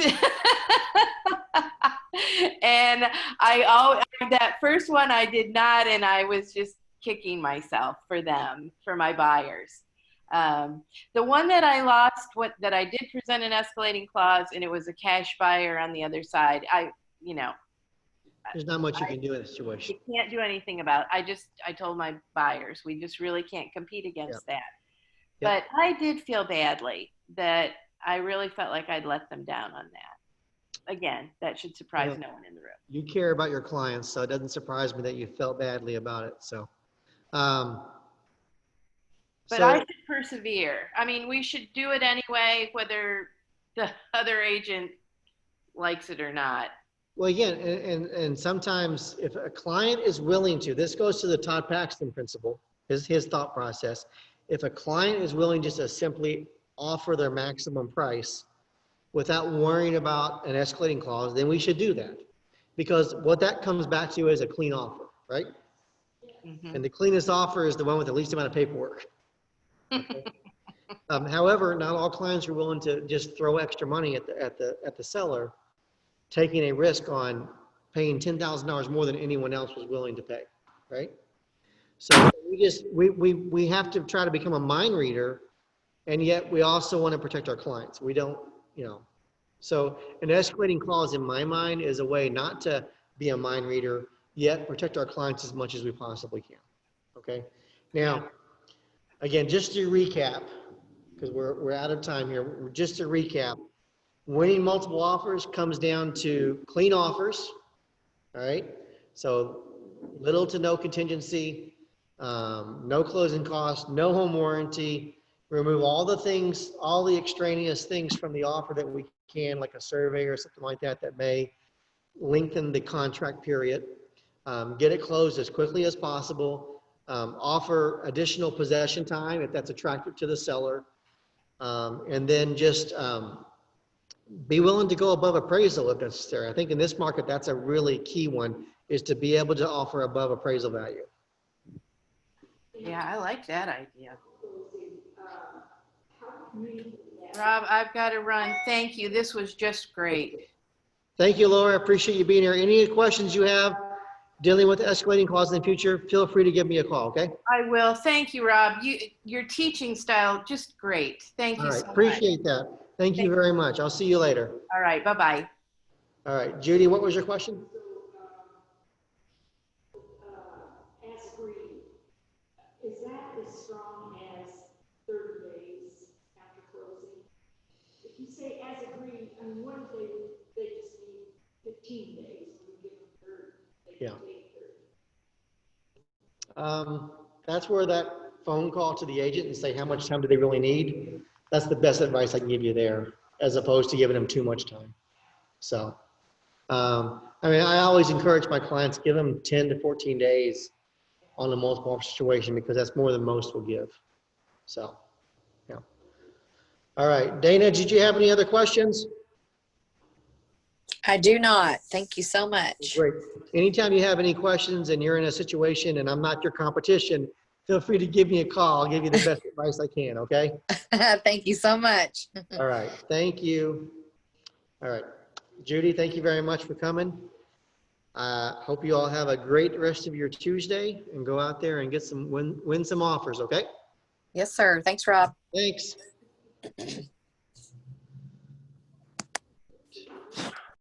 And that first one I did not, and I was just kicking myself for my buyers. The one that I lost, that I did present an escalating clause, and it was a cash buyer on the other side. There's not much you can do in this situation. You can't do anything about it. I told my buyers, we just really can't compete against that. But I did feel badly that I really felt like I'd let them down on that. Again, that should surprise no one in the room. You care about your clients, so it doesn't surprise me that you felt badly about it. So, but I should persevere. I mean, we should do it anyway, whether the other agent likes it or not. Well, again, and sometimes if a client is willing to, this goes to the Todd Paxton principle, his thought process. If a client is willing just to simply offer their maximum price without worrying about an escalating clause, then we should do that. Because what that comes back to is a clean offer, right? Mm-hmm. And the cleanest offer is the one with the least amount of paperwork. Okay? However, not all clients are willing to just throw extra money at the seller, taking a risk on paying $10,000 more than anyone else was willing to pay, right? So we have to try to become a mind reader, and yet we also want to protect our clients. We don't, so an escalating clause in my mind is a way not to be a mind reader, yet protect our clients as much as we possibly can, okay? Now, again, just to recap, because we're out of time here, just to recap, winning multiple offers comes down to clean offers, all right? So little to no contingency, no closing costs, no home warranty, remove all the things, all the extraneous things from the offer that we can, like a survey or something like that, that may lengthen the contract period. Get it closed as quickly as possible. Offer additional possession time if that's attractive to the seller. And then just be willing to go above appraisal if necessary. I think in this market, that's a really key one, is to be able to offer above appraisal value. Yeah, I like that idea. Rob, I've got to run. Thank you. This was just great. Thank you, Laura. I appreciate you being here. Any questions you have dealing with escalating clauses in the future, feel free to give me a call, okay? I will. Thank you, Rob. Your teaching style, just great. Thank All you right, so much. appreciate that. Thank you very much. I'll see you later. All right, bye-bye. All right, Judy, what was your question? As agreed, is that as strong as 30 days after closing? If you say as agreed, I mean, what if they just need 15 days when you give them 30? They Yeah. can take 30. That's where that phone call to the agent and say, how much time do they really need? That's the best advice I can give you there, as opposed to giving them too much time. So, I mean, I always encourage my clients, give them 10 to 14 days on a multiple offer situation, because that's more than most will give. So, yeah. All right, Dana, did you have any other questions? I do not. Thank you so much. Great. Anytime you have any questions and you're in a situation and I'm not your competition, feel free to give me a call. I'll give you the best advice I can, okay? Thank you so much. All right, thank you. All right, Judy, thank you very much for coming. Hope you all have a great rest of your Tuesday and go out there and get some win some offers, okay? Yes, sir. Thanks, Rob. Thanks.